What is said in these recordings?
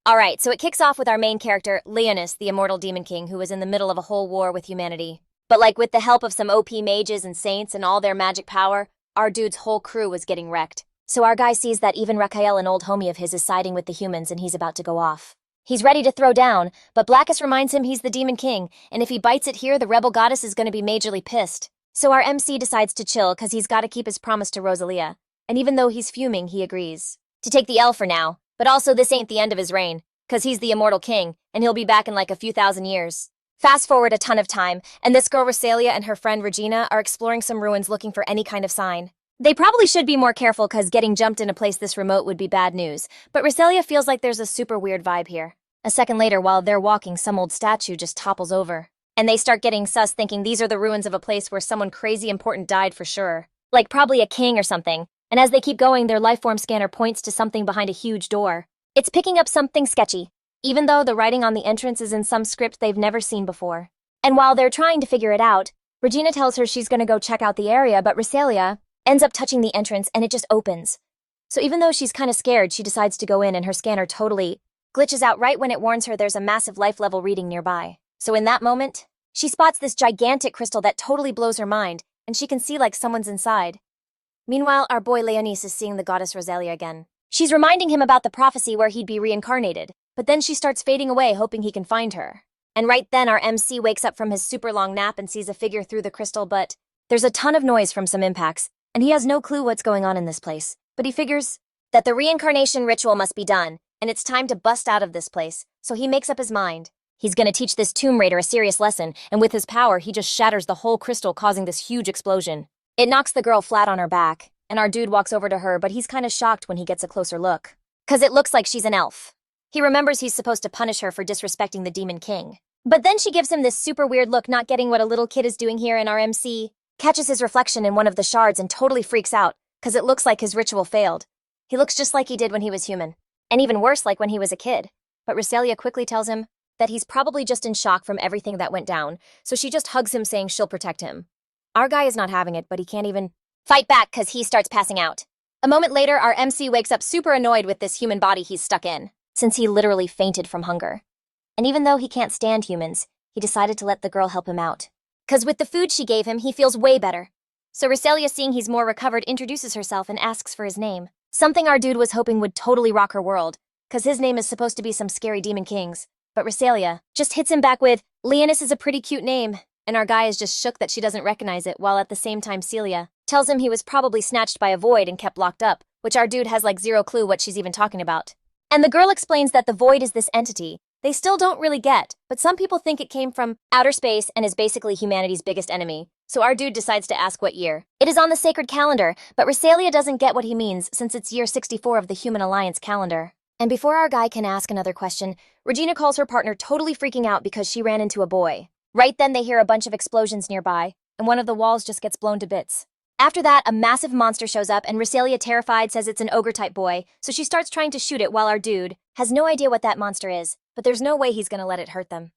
Alright, so it kicks off with our main character, Leonis, the immortal Demon King, who was in the middle of a whole war with humanity. But with the help of some OP mages and saints and all their magic power, our dude's whole crew was getting wrecked. So our guy sees that even Raphael, an old homie of his, is siding with the humans and he's about to go off. He's ready to throw down, but Blackus reminds him he's the Demon King, and if he bites it here, the rebel goddess is gonna be majorly pissed. So our MC decides to chill cause he's gotta keep his promise to Riselia. And even though he's fuming, he agrees to take the L for now. But also this ain't the end of his reign, cause he's the immortal king, and he'll be back in a few thousand years. Fast forward a ton of time, and this girl Riselia and her friend Regina are exploring some ruins looking for any kind of sign. They probably should be more careful cause getting jumped in a place this remote would be bad news, but Riselia feels like there's a super weird vibe here. A second later, while they're walking, some old statue just topples over. And they start getting sus, thinking these are the ruins of a place where someone crazy important died for sure. Probably a king or something. And as they keep going, their lifeform scanner points to something behind a huge door. It's picking up something sketchy, even though the writing on the entrance is in some script they've never seen before. And while they're trying to figure it out, Regina tells her she's gonna go check out the area, but Riselia ends up touching the entrance and it just opens. So even though she's kinda scared, she decides to go in and her scanner totally glitches out right when it warns her there's a massive life level reading nearby. So in that moment, she spots this gigantic crystal that totally blows her mind, and she can see someone's inside. Meanwhile, our boy Leonis is seeing the goddess Riselia again. She's reminding him about the prophecy where he'd be reincarnated, but then she starts fading away hoping he can find her. And right then our MC wakes up from his super long nap and sees a figure through the crystal, but there's a ton of noise from some impacts, and he has no clue what's going on in this place. But he figures that the reincarnation ritual must be done, and it's time to bust out of this place, so he makes up his mind. He's gonna teach this Tomb Raider a serious lesson, and with his power, he just shatters the whole crystal, causing this huge explosion. It knocks the girl flat on her back, and our dude walks over to her, but he's kinda shocked when he gets a closer look. Cause it looks like she's an elf. He remembers he's supposed to punish her for disrespecting the Demon King. But then she gives him this super weird look, not getting what a little kid is doing here, and our MC catches his reflection in one of the shards and totally freaks out, cause it looks like his ritual failed. He looks just like he did when he was human. And even worse, like when he was a kid. But Riselia quickly tells him that he's probably just in shock from everything that went down, so she just hugs him saying she'll protect him. Our guy is not having it, but he can't even fight back cause he starts passing out. A moment later, our MC wakes up super annoyed with this human body he's stuck in, since he literally fainted from hunger. And even though he can't stand humans, he decided to let the girl help him out. Cause with the food she gave him, he feels way better. So Riselia, seeing he's more recovered, introduces herself and asks for his name. Something our dude was hoping would totally rock her world, cause his name is supposed to be some scary Demon King's. But Riselia just hits him back with, Leonis is a pretty cute name. And our guy is just shook that she doesn't recognize it, while at the same time Celia tells him he was probably snatched by a void and kept locked up, which our dude has zero clue what she's even talking about. And the girl explains that the void is this entity they still don't really get, but some people think it came from outer space and is basically humanity's biggest enemy. So our dude decides to ask what year. It is on the sacred calendar, but Riselia doesn't get what he means since it's year 64 of the Human Alliance calendar. And before our guy can ask another question, Regina calls her partner, totally freaking out because she ran into a boy. Right then they hear a bunch of explosions nearby, and one of the walls just gets blown to bits. After that, a massive monster shows up, and Riselia, terrified, says it's an ogre-type boy, so she starts trying to shoot it while our dude has no idea what that monster is, but there's no way he's gonna let it hurt them.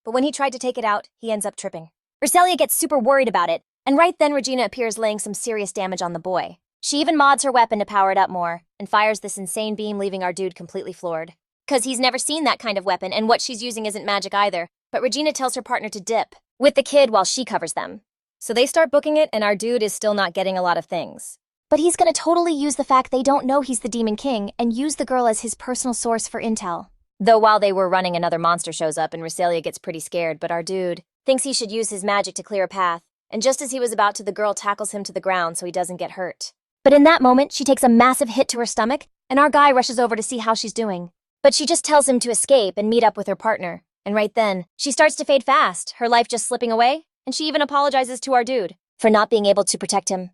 But when he tried to take it out, he ends up tripping. Riselia gets super worried about it, and right then Regina appears laying some serious damage on the boy. She even mods her weapon to power it up more, and fires this insane beam, leaving our dude completely floored. Cause he's never seen that kind of weapon, and what she's using isn't magic either, but Regina tells her partner to dip with the kid while she covers them. So they start booking it, and our dude is still not getting a lot of things. But he's gonna totally use the fact they don't know he's the Demon King and use the girl as his personal source for intel. Though while they were running, another monster shows up and Riselia gets pretty scared, but our dude thinks he should use his magic to clear a path, and just as he was about to, the girl tackles him to the ground so he doesn't get hurt. But in that moment, she takes a massive hit to her stomach, and our guy rushes over to see how she's doing. But she just tells him to escape and meet up with her partner, and right then, she starts to fade fast, her life just slipping away, and she even apologizes to our dude for not being able to protect him.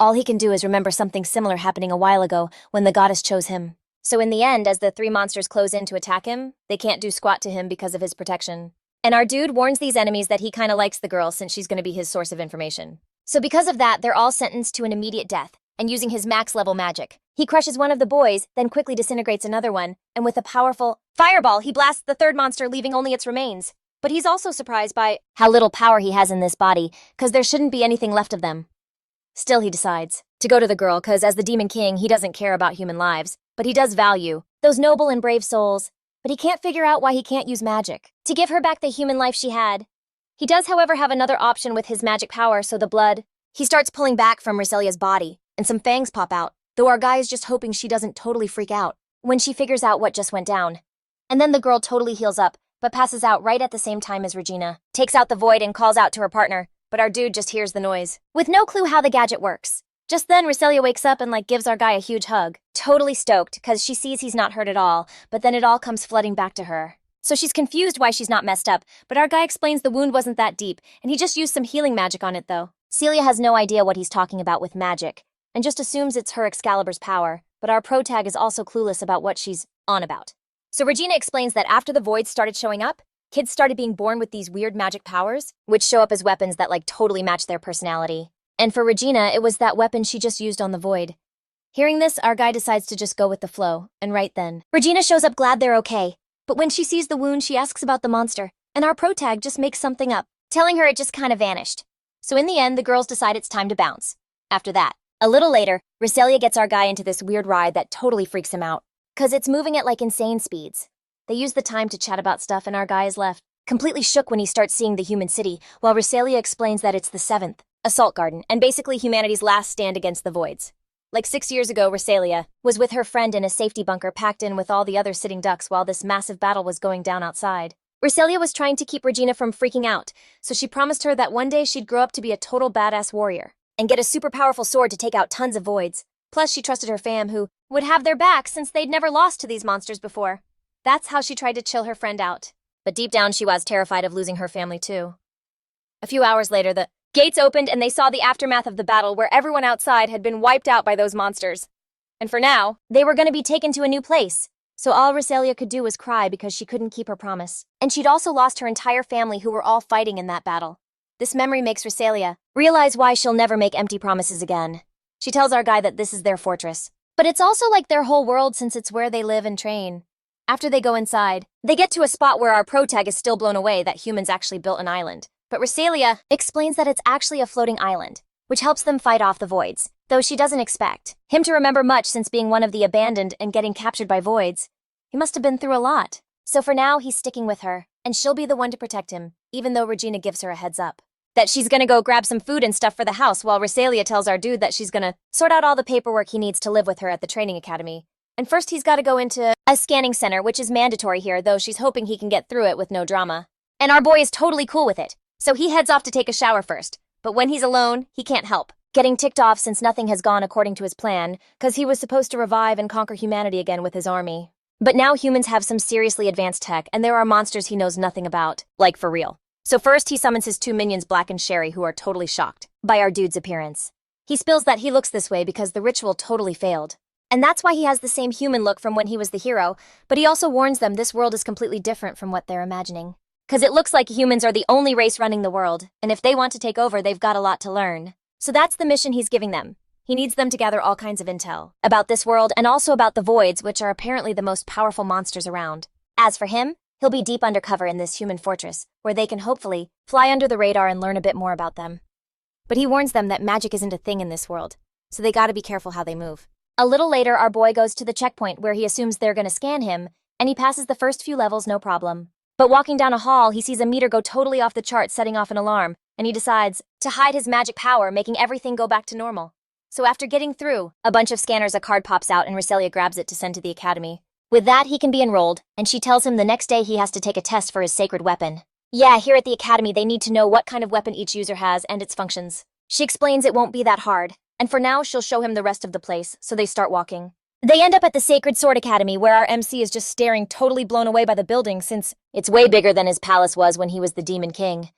All he can do is remember something similar happening a while ago when the goddess chose him. So in the end, as the three monsters close in to attack him, they can't do squat to him because of his protection. And our dude warns these enemies that he kinda likes the girl since she's gonna be his source of information. So because of that, they're all sentenced to an immediate death, and using his max level magic, he crushes one of the boys, then quickly disintegrates another one, and with a powerful fireball, he blasts the third monster, leaving only its remains. But he's also surprised by how little power he has in this body, cause there shouldn't be anything left of them. Still, he decides to go to the girl, cause as the Demon King, he doesn't care about human lives, but he does value those noble and brave souls. but he can't figure out why he can't use magic to give her back the human life she had. He does, however, have another option with his magic power, so the blood. He starts pulling back from Riselia's body, and some fangs pop out, though our guy is just hoping she doesn't totally freak out when she figures out what just went down. And then the girl totally heals up, but passes out right at the same time as Regina takes out the void and calls out to her partner, but our dude just hears the noise, with no clue how the gadget works. Just then, Riselia wakes up and gives our guy a huge hug, totally stoked, cause she sees he's not hurt at all, but then it all comes flooding back to her. So she's confused why she's not messed up, but our guy explains the wound wasn't that deep, and he just used some healing magic on it though. Celia has no idea what he's talking about with magic, and just assumes it's her Excalibur's power, but our protag is also clueless about what she's on about. So Regina explains that after the voids started showing up, kids started being born with these weird magic powers, which show up as weapons that totally match their personality. And for Regina, it was that weapon she just used on the void. Hearing this, our guy decides to just go with the flow, and right then, Regina shows up glad they're okay. But when she sees the wound, she asks about the monster, and our protag just makes something up, telling her it just kind of vanished. So in the end, the girls decide it's time to bounce. After that, a little later, Riselia gets our guy into this weird ride that totally freaks him out, cause it's moving at insane speeds. They use the time to chat about stuff, and our guy is left completely shook when he starts seeing the human city, while Riselia explains that it's the 7th Assault Garden, and basically humanity's last stand against the voids. 6 years ago, Riselia was with her friend in a safety bunker packed in with all the other sitting ducks while this massive battle was going down outside. Riselia was trying to keep Regina from freaking out, so she promised her that one day she'd grow up to be a total badass warrior and get a super powerful sword to take out tons of voids. Plus, she trusted her fam, who would have their back since they'd never lost to these monsters before. That's how she tried to chill her friend out. But deep down, she was terrified of losing her family, too. A few hours later, the gates opened and they saw the aftermath of the battle where everyone outside had been wiped out by those monsters. And for now, they were going to be taken to a new place. So all Riselia could do was cry because she couldn't keep her promise. And she'd also lost her entire family who were all fighting in that battle. This memory makes Riselia realize why she'll never make empty promises again. She tells our guy that this is their fortress. But it's also their whole world since it's where they live and train. After they go inside, they get to a spot where our protag is still blown away that humans actually built an island. But Riselia explains that it's actually a floating island, which helps them fight off the voids, though she doesn't expect him to remember much since being one of the abandoned and getting captured by voids. He must have been through a lot. So for now, he's sticking with her, and she'll be the one to protect him, even though Regina gives her a heads up that she's gonna go grab some food and stuff for the house, while Riselia tells our dude that she's gonna sort out all the paperwork he needs to live with her at the training academy. And first he's gotta go into a scanning center, which is mandatory here, though she's hoping he can get through it with no drama. And our boy is totally cool with it. So he heads off to take a shower first, but when he's alone, he can't help getting ticked off since nothing has gone according to his plan, cause he was supposed to revive and conquer humanity again with his army. But now humans have some seriously advanced tech, and there are monsters he knows nothing about, for real. So first he summons his 2 minions, Black and Sherry, who are totally shocked by our dude's appearance. He spills that he looks this way because the ritual totally failed. And that's why he has the same human look from when he was the hero, but he also warns them this world is completely different from what they're imagining. Cause it looks like humans are the only race running the world, and if they want to take over, they've got a lot to learn. So that's the mission he's giving them. He needs them to gather all kinds of intel about this world and also about the voids, which are apparently the most powerful monsters around. As for him, he'll be deep undercover in this human fortress, where they can hopefully fly under the radar and learn a bit more about them. But he warns them that magic isn't a thing in this world, so they gotta be careful how they move. A little later, our boy goes to the checkpoint where he assumes they're gonna scan him, and he passes the first few levels no problem. But walking down a hall, he sees a meter go totally off the chart, setting off an alarm, and he decides to hide his magic power, making everything go back to normal. So after getting through a bunch of scanners, a card pops out and Riselia grabs it to send to the academy. With that, he can be enrolled, and she tells him the next day he has to take a test for his sacred weapon. Yeah, here at the academy, they need to know what kind of weapon each user has and its functions. She explains it won't be that hard, and for now, she'll show him the rest of the place, so they start walking. They end up at the Sacred Sword Academy, where our MC is just staring, totally blown away by the building since it's way bigger than his palace was when he was the Demon King.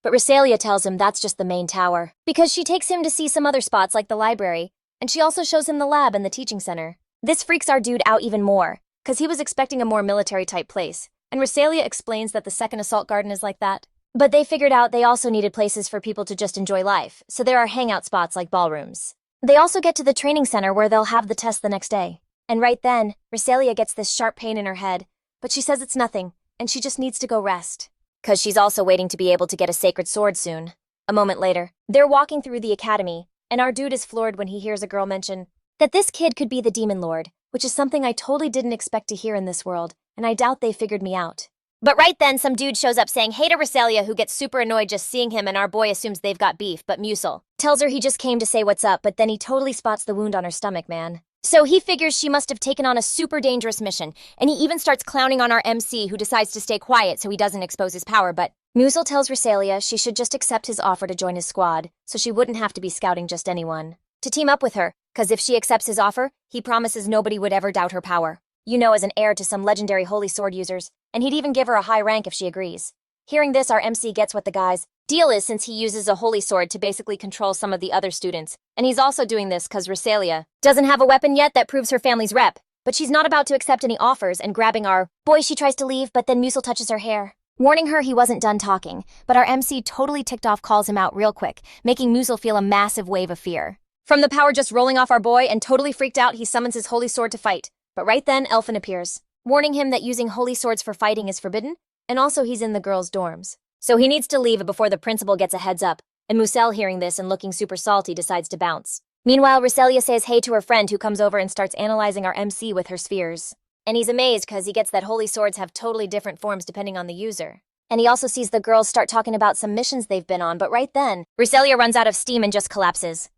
But Riselia tells him that's just the main tower, because she takes him to see some other spots like the library, and she also shows him the lab and the teaching center. This freaks our dude out even more, because he was expecting a more military-type place, and Riselia explains that the second assault garden is like that. But they figured out they also needed places for people to just enjoy life, so there are hangout spots like ballrooms. They also get to the training center where they'll have the test the next day. And right then, Riselia gets this sharp pain in her head, but she says it's nothing, and she just needs to go rest. Cause she's also waiting to be able to get a sacred sword soon. A moment later, they're walking through the academy, and our dude is floored when he hears a girl mention that this kid could be the Demon Lord, which is something I totally didn't expect to hear in this world, and I doubt they figured me out. But right then, some dude shows up saying hey to Riselia, who gets super annoyed just seeing him, and our boy assumes they've got beef, but Musel tells her he just came to say what's up, but then he totally spots the wound on her stomach, man. So he figures she must have taken on a super dangerous mission, and he even starts clowning on our MC, who decides to stay quiet so he doesn't expose his power, but Musel tells Riselia she should just accept his offer to join his squad, so she wouldn't have to be scouting just anyone. To team up with her, cause if she accepts his offer, he promises nobody would ever doubt her power. You know, as an heir to some legendary holy sword users, and he'd even give her a high rank if she agrees. Hearing this, our MC gets what the guy's deal is, since he uses a holy sword to basically control some of the other students, and he's also doing this cause Riselia doesn't have a weapon yet that proves her family's rep, but she's not about to accept any offers, and grabbing our boy, she tries to leave, but then Musel touches her hair, warning her he wasn't done talking, but our MC totally ticked off calls him out real quick, making Musel feel a massive wave of fear. From the power just rolling off our boy, and totally freaked out, he summons his holy sword to fight. But right then, Elfin appears, warning him that using holy swords for fighting is forbidden, and also he's in the girls' dorms. So he needs to leave before the principal gets a heads up, and Musel, hearing this and looking super salty, decides to bounce. Meanwhile, Riselia says hey to her friend, who comes over and starts analyzing our MC with her spheres. And he's amazed cause he gets that holy swords have totally different forms depending on the user. And he also sees the girls start talking about some missions they've been on, but right then, Riselia runs out of steam and just collapses.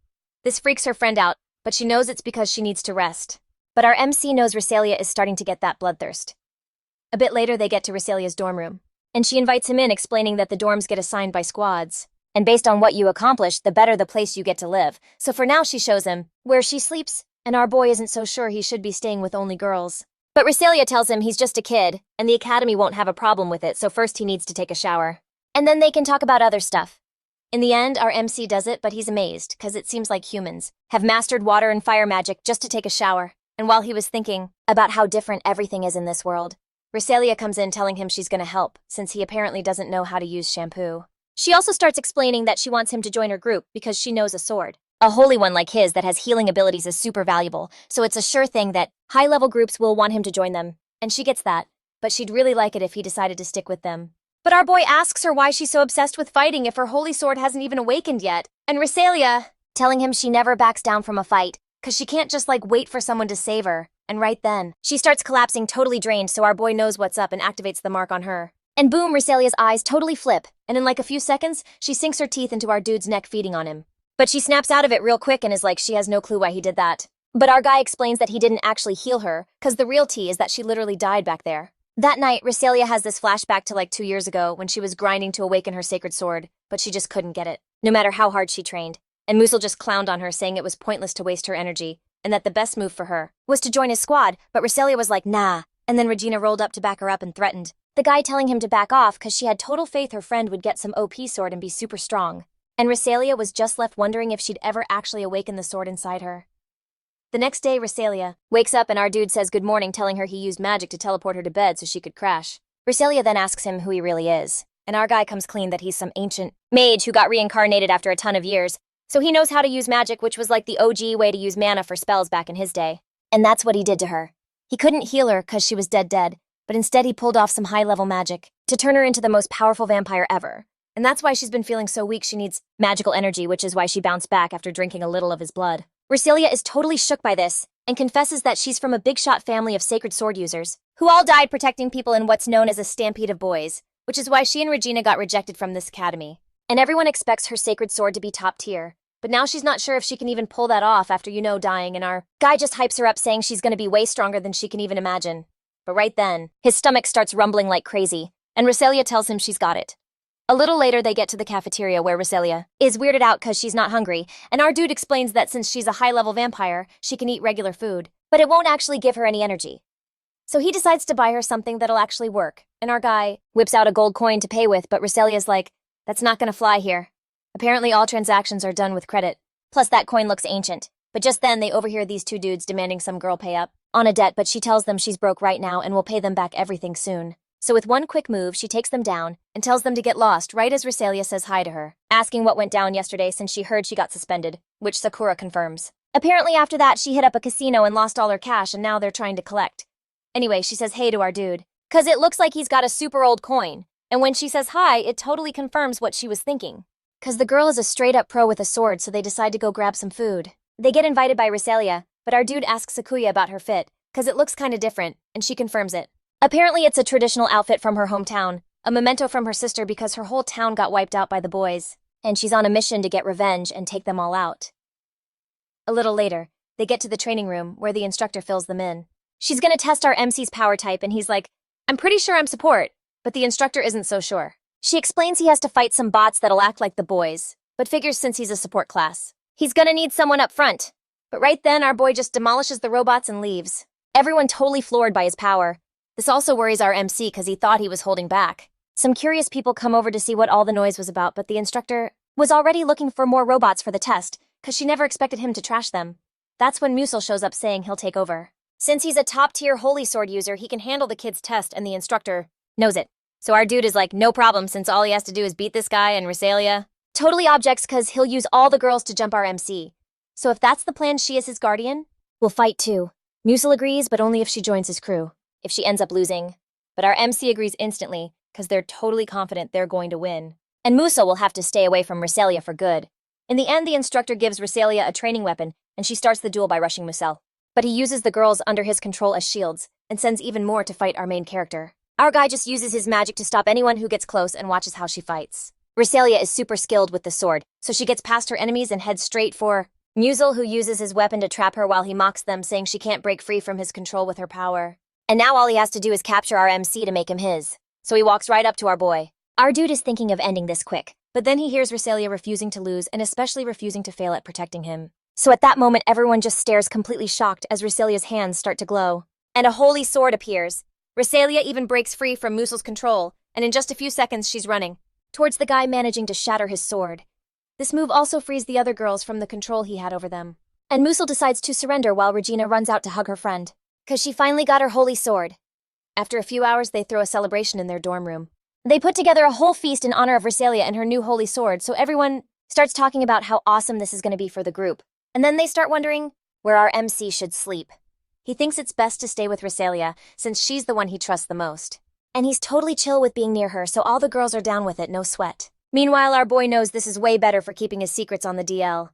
This freaks her friend out, but she knows it's because she needs to rest. But our MC knows Riselia is starting to get that bloodthirst. A bit later, they get to Riselia's dorm room, and she invites him in, explaining that the dorms get assigned by squads. And based on what you accomplish, the better the place you get to live. So for now, she shows him where she sleeps, and our boy isn't so sure he should be staying with only girls. But Riselia tells him he's just a kid, and the academy won't have a problem with it, so first he needs to take a shower. And then they can talk about other stuff. In the end, our MC does it, but he's amazed, cause it seems like humans have mastered water and fire magic just to take a shower. And while he was thinking about how different everything is in this world, Riselia comes in telling him she's gonna help, since he apparently doesn't know how to use shampoo. She also starts explaining that she wants him to join her group because she knows a sword. A holy one like his that has healing abilities is super valuable, so it's a sure thing that high-level groups will want him to join them. And she gets that, but she'd really like it if he decided to stick with them. But our boy asks her why she's so obsessed with fighting if her holy sword hasn't even awakened yet. And Riselia telling him she never backs down from a fight, cause she can't just wait for someone to save her. And right then, she starts collapsing, totally drained, so our boy knows what's up and activates the mark on her. And boom, Riselia's eyes totally flip, and in a few seconds, she sinks her teeth into our dude's neck, feeding on him. But she snaps out of it real quick and is like she has no clue why he did that. But our guy explains that he didn't actually heal her, cause the real tea is that she literally died back there. That night, Riselia has this flashback to 2 years ago when she was grinding to awaken her sacred sword, but she just couldn't get it, no matter how hard she trained. And Musel just clowned on her, saying it was pointless to waste her energy, and that the best move for her was to join his squad, but Riselia was like, nah. And then Regina rolled up to back her up and threatened, the guy telling him to back off cause she had total faith her friend would get some OP sword and be super strong. And Riselia was just left wondering if she'd ever actually awaken the sword inside her. The next day, Riselia wakes up and our dude says good morning, telling her he used magic to teleport her to bed so she could crash. Riselia then asks him who he really is, and our guy comes clean that he's some ancient mage who got reincarnated after a ton of years, so he knows how to use magic, which was like the OG way to use mana for spells back in his day. And that's what he did to her. He couldn't heal her cause she was dead, but instead he pulled off some high-level magic to turn her into the most powerful vampire ever. And that's why she's been feeling so weak. She needs magical energy, which is why she bounced back after drinking a little of his blood. Riselia is totally shook by this and confesses that she's from a big shot family of sacred sword users who all died protecting people in what's known as a stampede of boys, which is why she and Regina got rejected from this academy. And everyone expects her sacred sword to be top tier, but now she's not sure if she can even pull that off after dying, and our guy just hypes her up, saying she's gonna be way stronger than she can even imagine. But right then, his stomach starts rumbling like crazy, and Riselia tells him she's got it. A little later, they get to the cafeteria where Riselia is weirded out cause she's not hungry, and our dude explains that since she's a high-level vampire, she can eat regular food, but it won't actually give her any energy. So he decides to buy her something that'll actually work, and our guy whips out a gold coin to pay with, but Riselia's like, that's not gonna fly here. Apparently all transactions are done with credit, plus that coin looks ancient. But just then, they overhear these two dudes demanding some girl pay up on a debt, but she tells them she's broke right now and will pay them back everything soon. So with one quick move, she takes them down and tells them to get lost right as Riselia says hi to her, asking what went down yesterday since she heard she got suspended, which Sakura confirms. Apparently after that, she hit up a casino and lost all her cash, and now they're trying to collect. Anyway, she says hey to our dude, cause it looks like he's got a super old coin, and when she says hi, it totally confirms what she was thinking. Cause the girl is a straight-up pro with a sword, so they decide to go grab some food. They get invited by Riselia, but our dude asks Sakuya about her fit, cause it looks kinda different, and she confirms it. Apparently it's a traditional outfit from her hometown, a memento from her sister because her whole town got wiped out by the boys, and she's on a mission to get revenge and take them all out. A little later, they get to the training room where the instructor fills them in. She's gonna test our MC's power type and he's like, I'm pretty sure I'm support, but the instructor isn't so sure. She explains he has to fight some bots that'll act like the boys, but figures since he's a support class, he's gonna need someone up front. But right then, our boy just demolishes the robots and leaves. Everyone totally floored by his power. This also worries our MC because he thought he was holding back. Some curious people come over to see what all the noise was about, but the instructor was already looking for more robots for the test because she never expected him to trash them. That's when Musil shows up saying he'll take over. Since he's a top-tier Holy Sword user, he can handle the kid's test and the instructor knows it. So our dude is like, no problem since all he has to do is beat this guy and Riselia. Totally objects because he'll use all the girls to jump our MC. So if that's the plan, she is his guardian, we'll fight too. Musil agrees, but only if she joins his crew. If she ends up losing. But our MC agrees instantly because they're totally confident they're going to win. And Musil will have to stay away from Riselia for good. In the end, the instructor gives Riselia a training weapon and she starts the duel by rushing Musil. But he uses the girls under his control as shields and sends even more to fight our main character. Our guy just uses his magic to stop anyone who gets close and watches how she fights. Riselia is super skilled with the sword, so she gets past her enemies and heads straight for Musil, who uses his weapon to trap her while he mocks them, saying she can't break free from his control with her power. And now all he has to do is capture our MC to make him his. So he walks right up to our boy. Our dude is thinking of ending this quick, but then he hears Riselia refusing to lose and especially refusing to fail at protecting him. So at that moment, everyone just stares completely shocked as Riselia's hands start to glow. And a holy sword appears. Riselia even breaks free from Musil's control, and in just a few seconds she's running towards the guy managing to shatter his sword. This move also frees the other girls from the control he had over them. And Musil decides to surrender while Regina runs out to hug her friend, because she finally got her holy sword. After a few hours, they throw a celebration in their dorm room. They put together a whole feast in honor of Riselia and her new holy sword, so everyone starts talking about how awesome this is going to be for the group. And then they start wondering where our MC should sleep. He thinks it's best to stay with Riselia, since she's the one he trusts the most. And he's totally chill with being near her, so all the girls are down with it, no sweat. Meanwhile, our boy knows this is way better for keeping his secrets on the DL.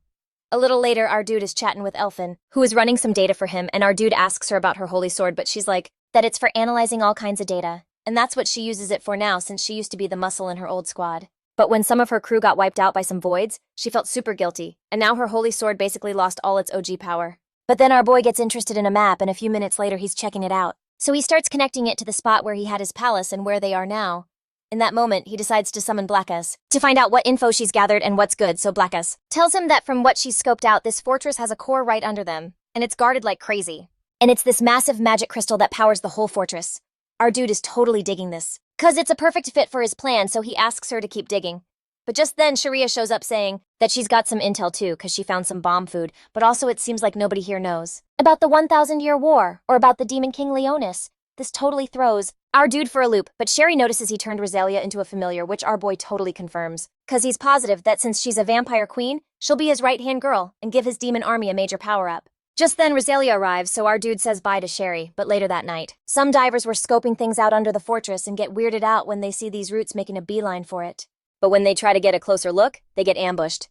A little later, our dude is chatting with Elfin, who is running some data for him, and our dude asks her about her holy sword, but she's like, that it's for analyzing all kinds of data. And that's what she uses it for now, since she used to be the muscle in her old squad. But when some of her crew got wiped out by some voids, she felt super guilty, and now her holy sword basically lost all its OG power. But then our boy gets interested in a map, and a few minutes later he's checking it out. So he starts connecting it to the spot where he had his palace and where they are now. In that moment, he decides to summon Blackus to find out what info she's gathered and what's good, so Blackus tells him that from what she's scoped out, this fortress has a core right under them, and it's guarded like crazy. And it's this massive magic crystal that powers the whole fortress. Our dude is totally digging this, cause it's a perfect fit for his plan, so he asks her to keep digging. But just then, Sharia shows up saying that she's got some intel too, cause she found some bomb food, but also it seems like nobody here knows about the 1,000-year war, or about the Demon King Leonis. This totally throws our dude for a loop, but Sherry notices he turned Riselia into a familiar, which our boy totally confirms, cause he's positive that since she's a vampire queen, she'll be his right-hand girl and give his demon army a major power-up. Just then, Riselia arrives, so our dude says bye to Sherry, but later that night, some divers were scoping things out under the fortress and get weirded out when they see these roots making a beeline for it. But when they try to get a closer look, they get ambushed.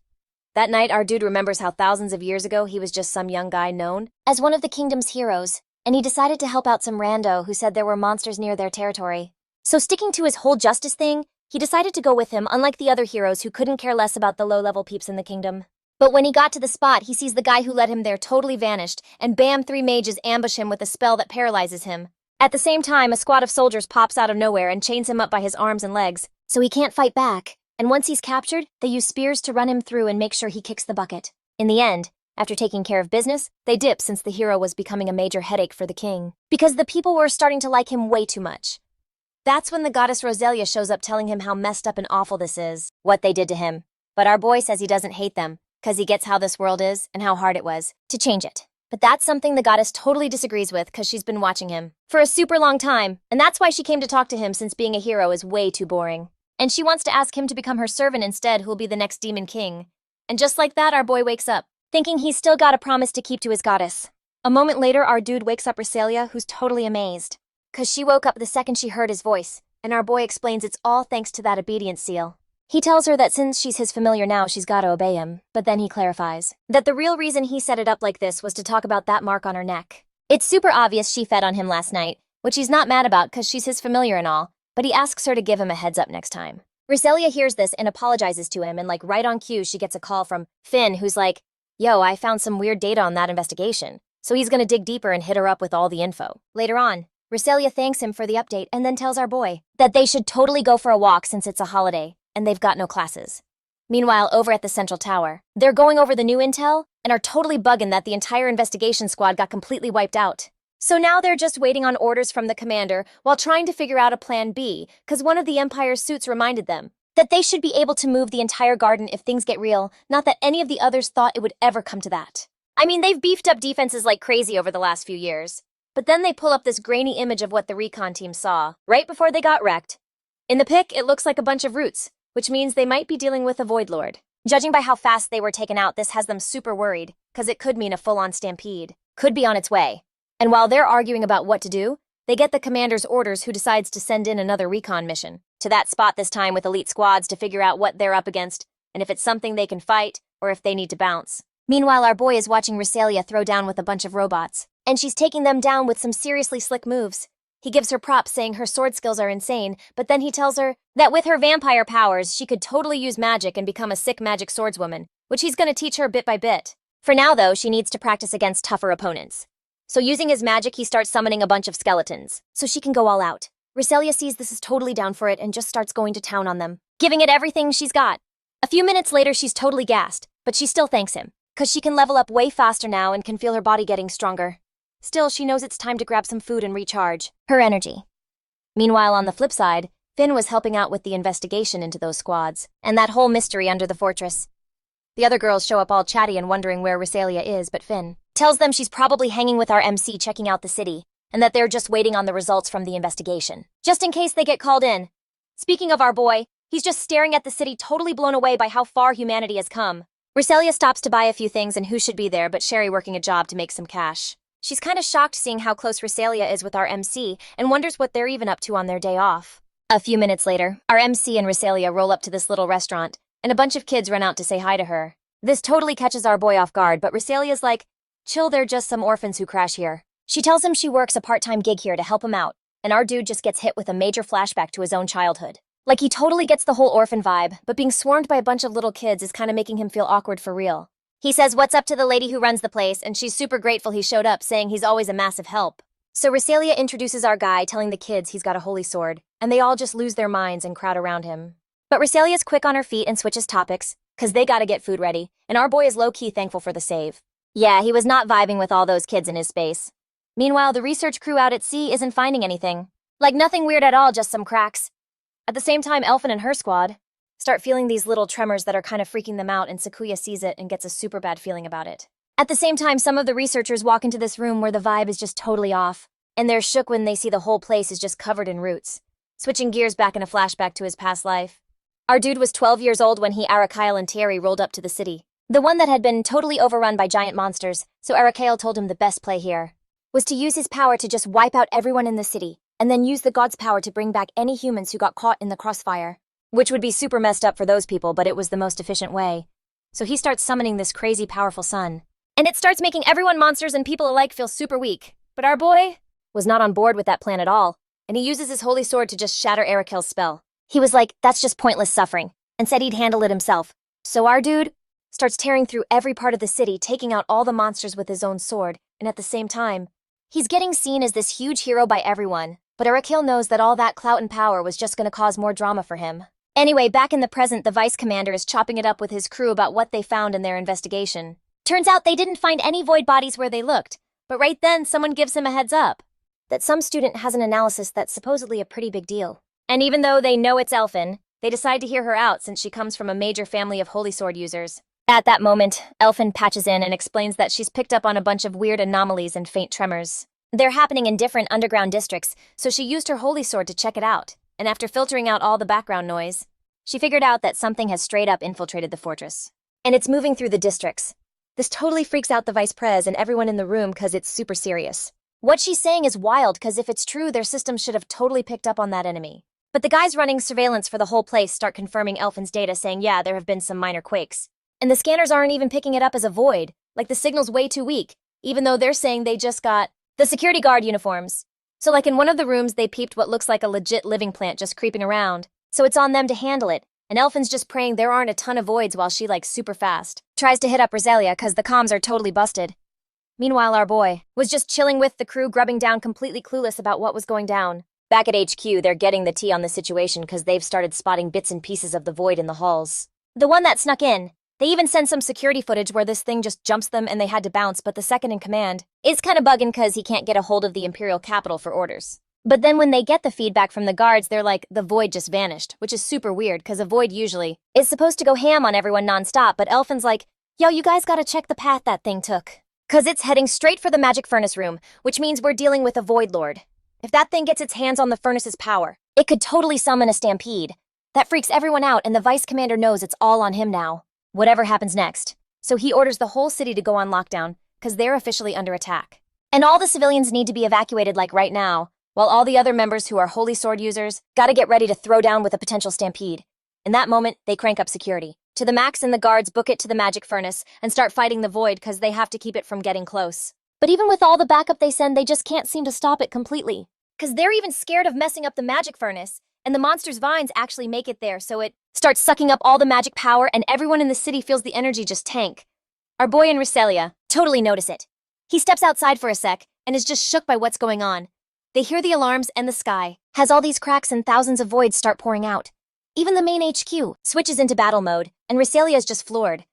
That night, our dude remembers how thousands of years ago he was just some young guy known as one of the kingdom's heroes, and he decided to help out some rando who said there were monsters near their territory. So sticking to his whole justice thing, he decided to go with him, unlike the other heroes who couldn't care less about the low-level peeps in the kingdom. But when he got to the spot, he sees the guy who led him there totally vanished, and bam, 3 mages ambush him with a spell that paralyzes him. At the same time, a squad of soldiers pops out of nowhere and chains him up by his arms and legs, so he can't fight back. And once he's captured, they use spears to run him through and make sure he kicks the bucket. In the end, after taking care of business, they dip since the hero was becoming a major headache for the king, because the people were starting to like him way too much. That's when the goddess Riselia shows up telling him how messed up and awful this is, what they did to him. But our boy says he doesn't hate them, because he gets how this world is and how hard it was to change it. But that's something the goddess totally disagrees with because she's been watching him for a super long time, and that's why she came to talk to him since being a hero is way too boring. And she wants to ask him to become her servant instead, who'll be the next Demon King. And just like that, our boy wakes up, thinking he's still got a promise to keep to his goddess. A moment later, our dude wakes up Riselia, who's totally amazed, because she woke up the second she heard his voice, and our boy explains it's all thanks to that obedience seal. He tells her that since she's his familiar now, she's gotta obey him, but then he clarifies that the real reason he set it up like this was to talk about that mark on her neck. It's super obvious she fed on him last night, which he's not mad about because she's his familiar and all, but he asks her to give him a heads up next time. Riselia hears this and apologizes to him, and like right on cue, she gets a call from Finn, who's like, yo, I found some weird data on that investigation. So he's gonna dig deeper and hit her up with all the info. Later on, Riselia thanks him for the update and then tells our boy that they should totally go for a walk since it's a holiday and they've got no classes. Meanwhile, over at the Central Tower, they're going over the new intel and are totally bugging that the entire investigation squad got completely wiped out. So now they're just waiting on orders from the commander while trying to figure out a plan B, because one of the Empire's suits reminded them that they should be able to move the entire garden if things get real, not that any of the others thought it would ever come to that. I mean, they've beefed up defenses like crazy over the last few years, but then they pull up this grainy image of what the recon team saw right before they got wrecked. In the pic, it looks like a bunch of roots, which means they might be dealing with a Void Lord. Judging by how fast they were taken out, this has them super worried, because it could mean a full-on stampede. Could be on its way. And while they're arguing about what to do, they get the commander's orders, who decides to send in another recon mission to that spot this time with elite squads to figure out what they're up against and if it's something they can fight or if they need to bounce. Meanwhile, our boy is watching Riselia throw down with a bunch of robots, and she's taking them down with some seriously slick moves. He gives her props, saying her sword skills are insane, but then he tells her that with her vampire powers, she could totally use magic and become a sick magic swordswoman, which he's gonna teach her bit by bit. For now, though, she needs to practice against tougher opponents. So using his magic, he starts summoning a bunch of skeletons, so she can go all out. Riselia sees this is totally down for it and just starts going to town on them, giving it everything she's got. A few minutes later, she's totally gassed, but she still thanks him, because she can level up way faster now and can feel her body getting stronger. Still, she knows it's time to grab some food and recharge her energy. Meanwhile, on the flip side, Finn was helping out with the investigation into those squads, and that whole mystery under the fortress. The other girls show up all chatty and wondering where Riselia is, but Finn tells them she's probably hanging with our MC checking out the city, and that they're just waiting on the results from the investigation, just in case they get called in. Speaking of our boy, he's just staring at the city, totally blown away by how far humanity has come. Riselia stops to buy a few things, and who should be there but Sherry working a job to make some cash. She's kind of shocked seeing how close Riselia is with our MC and wonders what they're even up to on their day off. A few minutes later, our MC and Riselia roll up to this little restaurant, and a bunch of kids run out to say hi to her. This totally catches our boy off guard, but Riselia's like, chill, they're just some orphans who crash here. She tells him she works a part-time gig here to help him out, and our dude just gets hit with a major flashback to his own childhood. Like, he totally gets the whole orphan vibe, but being swarmed by a bunch of little kids is kind of making him feel awkward for real. He says what's up to the lady who runs the place, and she's super grateful he showed up, saying he's always a massive help. So Riselia introduces our guy, telling the kids he's got a holy sword, and they all just lose their minds and crowd around him. But Riselia's quick on her feet and switches topics, cause they gotta get food ready, and our boy is low-key thankful for the save. Yeah, he was not vibing with all those kids in his space. Meanwhile, the research crew out at sea isn't finding anything. Like, nothing weird at all, just some cracks. At the same time, Elfin and her squad start feeling these little tremors that are kind of freaking them out, and Sakuya sees it and gets a super bad feeling about it. At the same time, some of the researchers walk into this room where the vibe is just totally off, and they're shook when they see the whole place is just covered in roots. Switching gears back in a flashback to his past life. Our dude was 12 years old when he, Arakyle, and Terry rolled up to the city. The one that had been totally overrun by giant monsters, so Arakyle told him the best play here was to use his power to just wipe out everyone in the city, and then use the god's power to bring back any humans who got caught in the crossfire. Which would be super messed up for those people, but it was the most efficient way. So he starts summoning this crazy powerful sun. And it starts making everyone, monsters and people alike, feel super weak. But our boy was not on board with that plan at all, and he uses his holy sword to just shatter Arakyl's spell. He was like, that's just pointless suffering, and said he'd handle it himself. So our dude starts tearing through every part of the city, taking out all the monsters with his own sword, and at the same time, he's getting seen as this huge hero by everyone, but Arakyl knows that all that clout and power was just gonna cause more drama for him. Anyway, back in the present, the vice commander is chopping it up with his crew about what they found in their investigation. Turns out they didn't find any void bodies where they looked, but right then someone gives him a heads up that some student has an analysis that's supposedly a pretty big deal. And even though they know it's Elfin, they decide to hear her out since she comes from a major family of holy sword users. At that moment, Elfin patches in and explains that she's picked up on a bunch of weird anomalies and faint tremors. They're happening in different underground districts, so she used her holy sword to check it out. And after filtering out all the background noise, she figured out that something has straight up infiltrated the fortress. And it's moving through the districts. This totally freaks out the vice prez and everyone in the room because it's super serious. What she's saying is wild, because if it's true, their systems should have totally picked up on that enemy. But the guys running surveillance for the whole place start confirming Elfin's data, saying yeah, there have been some minor quakes. And the scanners aren't even picking it up as a void, like the signal's way too weak, even though they're saying they just got the security guard uniforms. So like in one of the rooms, they peeped what looks like a legit living plant just creeping around. So it's on them to handle it. And Elfin's just praying there aren't a ton of voids while she like super fast tries to hit up Riselia cause the comms are totally busted. Meanwhile, our boy was just chilling with the crew, grubbing down, completely clueless about what was going down. Back at HQ, they're getting the tea on the situation cause they've started spotting bits and pieces of the void in the halls. The one that snuck in. They even send some security footage where this thing just jumps them and they had to bounce, but the second in command is kinda bugging cause he can't get a hold of the Imperial capital for orders. But then when they get the feedback from the guards, they're like, the void just vanished, which is super weird because a void usually is supposed to go ham on everyone nonstop, but Elfin's like, yo, you guys gotta check the path that thing took. Cause it's heading straight for the magic furnace room, which means we're dealing with a void lord. If that thing gets its hands on the furnace's power, it could totally summon a stampede. That freaks everyone out and the vice commander knows it's all on him now. Whatever happens next. So he orders the whole city to go on lockdown, cause they're officially under attack. And all the civilians need to be evacuated like right now, while all the other members who are holy sword users gotta get ready to throw down with a potential stampede. In that moment, they crank up security to the max and the guards book it to the magic furnace and start fighting the void cause they have to keep it from getting close. But even with all the backup they send, they just can't seem to stop it completely. Cause they're even scared of messing up the magic furnace, and the monster's vines actually make it there, so it starts sucking up all the magic power and everyone in the city feels the energy just tank. Our boy in Riselia totally notice it. He steps outside for a sec and is just shook by what's going on. They hear the alarms and the sky has all these cracks and thousands of voids start pouring out. Even the main HQ switches into battle mode, and Riselia is just floored.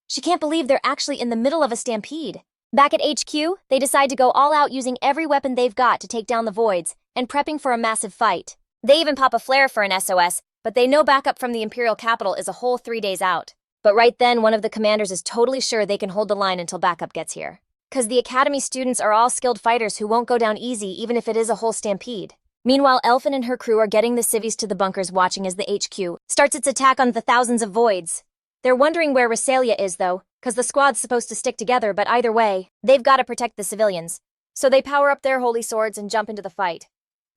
She can't believe they're actually in the middle of a stampede. Back at HQ, they decide to go all out using every weapon they've got to take down the voids and prepping for a massive fight. They even pop a flare for an SOS, but they know backup from the Imperial capital is a whole 3 days out. But right then, one of the commanders is totally sure they can hold the line until backup gets here. Cause the academy students are all skilled fighters who won't go down easy even if it is a whole stampede. Meanwhile, Elfin and her crew are getting the civvies to the bunkers, watching as the HQ starts its attack on the thousands of voids. They're wondering where Riselia is though, cause the squad's supposed to stick together, but either way, they've gotta protect the civilians. So they power up their holy swords and jump into the fight.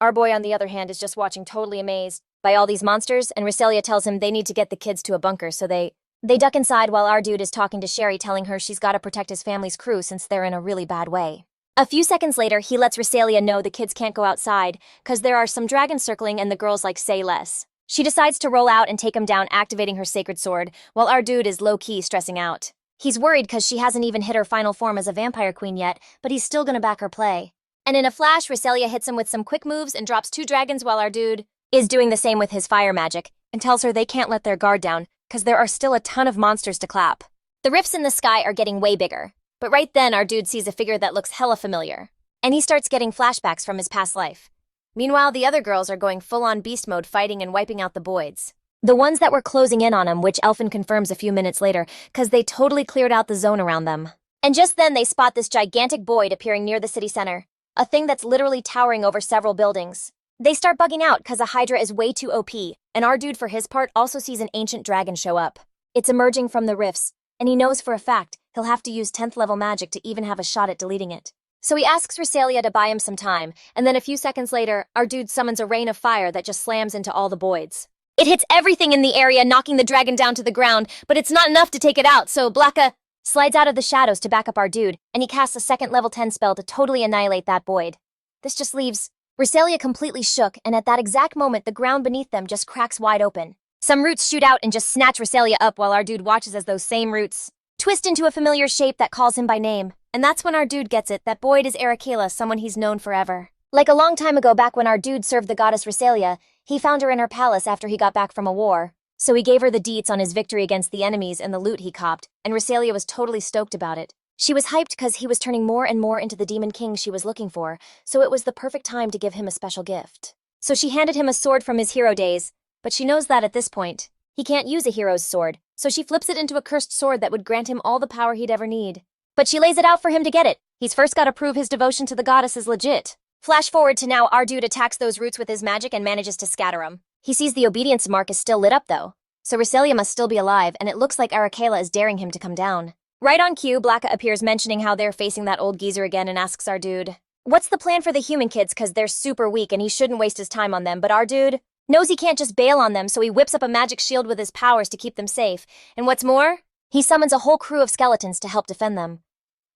Our boy, on the other hand, is just watching, totally amazed by all these monsters, and Riselia tells him they need to get the kids to a bunker, so they duck inside while our dude is talking to Sherry, telling her she's gotta protect his family's crew since they're in a really bad way. A few seconds later, he lets Riselia know the kids can't go outside, cause there are some dragons circling and the girl's like, say less. She decides to roll out and take him down, activating her sacred sword, while our dude is low-key stressing out. He's worried cause she hasn't even hit her final form as a vampire queen yet, but he's still gonna back her play. And in a flash, Riselia hits him with some quick moves and drops 2 dragons while our dude is doing the same with his fire magic, and tells her they can't let their guard down, cause there are still a ton of monsters to clap. The rifts in the sky are getting way bigger. But right then, our dude sees a figure that looks hella familiar, and he starts getting flashbacks from his past life. Meanwhile, the other girls are going full-on beast mode, fighting and wiping out the voids. The ones that were closing in on him, which Elfin confirms a few minutes later, cause they totally cleared out the zone around them. And just then, they spot this gigantic void appearing near the city center, a thing that's literally towering over several buildings. They start bugging out cause a Hydra is way too OP, and our dude for his part also sees an ancient dragon show up. It's emerging from the rifts, and he knows for a fact he'll have to use 10th level magic to even have a shot at deleting it. So he asks Riselia to buy him some time, and then a few seconds later, our dude summons a rain of fire that just slams into all the voids. It hits everything in the area, knocking the dragon down to the ground, but it's not enough to take it out, so Blacka slides out of the shadows to back up our dude, and he casts a second level 10 spell to totally annihilate that void. This just leaves Riselia completely shook, and at that exact moment, the ground beneath them just cracks wide open. Some roots shoot out and just snatch Riselia up while our dude watches as those same roots twist into a familiar shape that calls him by name. And that's when our dude gets it, that void is Arakela, someone he's known forever. Like a long time ago, back when our dude served the goddess Riselia, he found her in her palace after he got back from a war. So he gave her the deets on his victory against the enemies and the loot he copped, and Riselia was totally stoked about it. She was hyped cause he was turning more and more into the Demon King she was looking for, so it was the perfect time to give him a special gift. So she handed him a sword from his hero days, but she knows that at this point, he can't use a hero's sword, so she flips it into a cursed sword that would grant him all the power he'd ever need. But she lays it out for him to get it. He's first gotta prove his devotion to the goddess is legit. Flash forward to now, our dude attacks those roots with his magic and manages to scatter them. He sees the obedience mark is still lit up though, so Riselia must still be alive, and it looks like Arakela is daring him to come down. Right on cue, Blacka appears mentioning how they're facing that old geezer again and asks our dude, what's the plan for the human kids cause they're super weak and he shouldn't waste his time on them, but our dude knows he can't just bail on them, so he whips up a magic shield with his powers to keep them safe, and what's more, he summons a whole crew of skeletons to help defend them.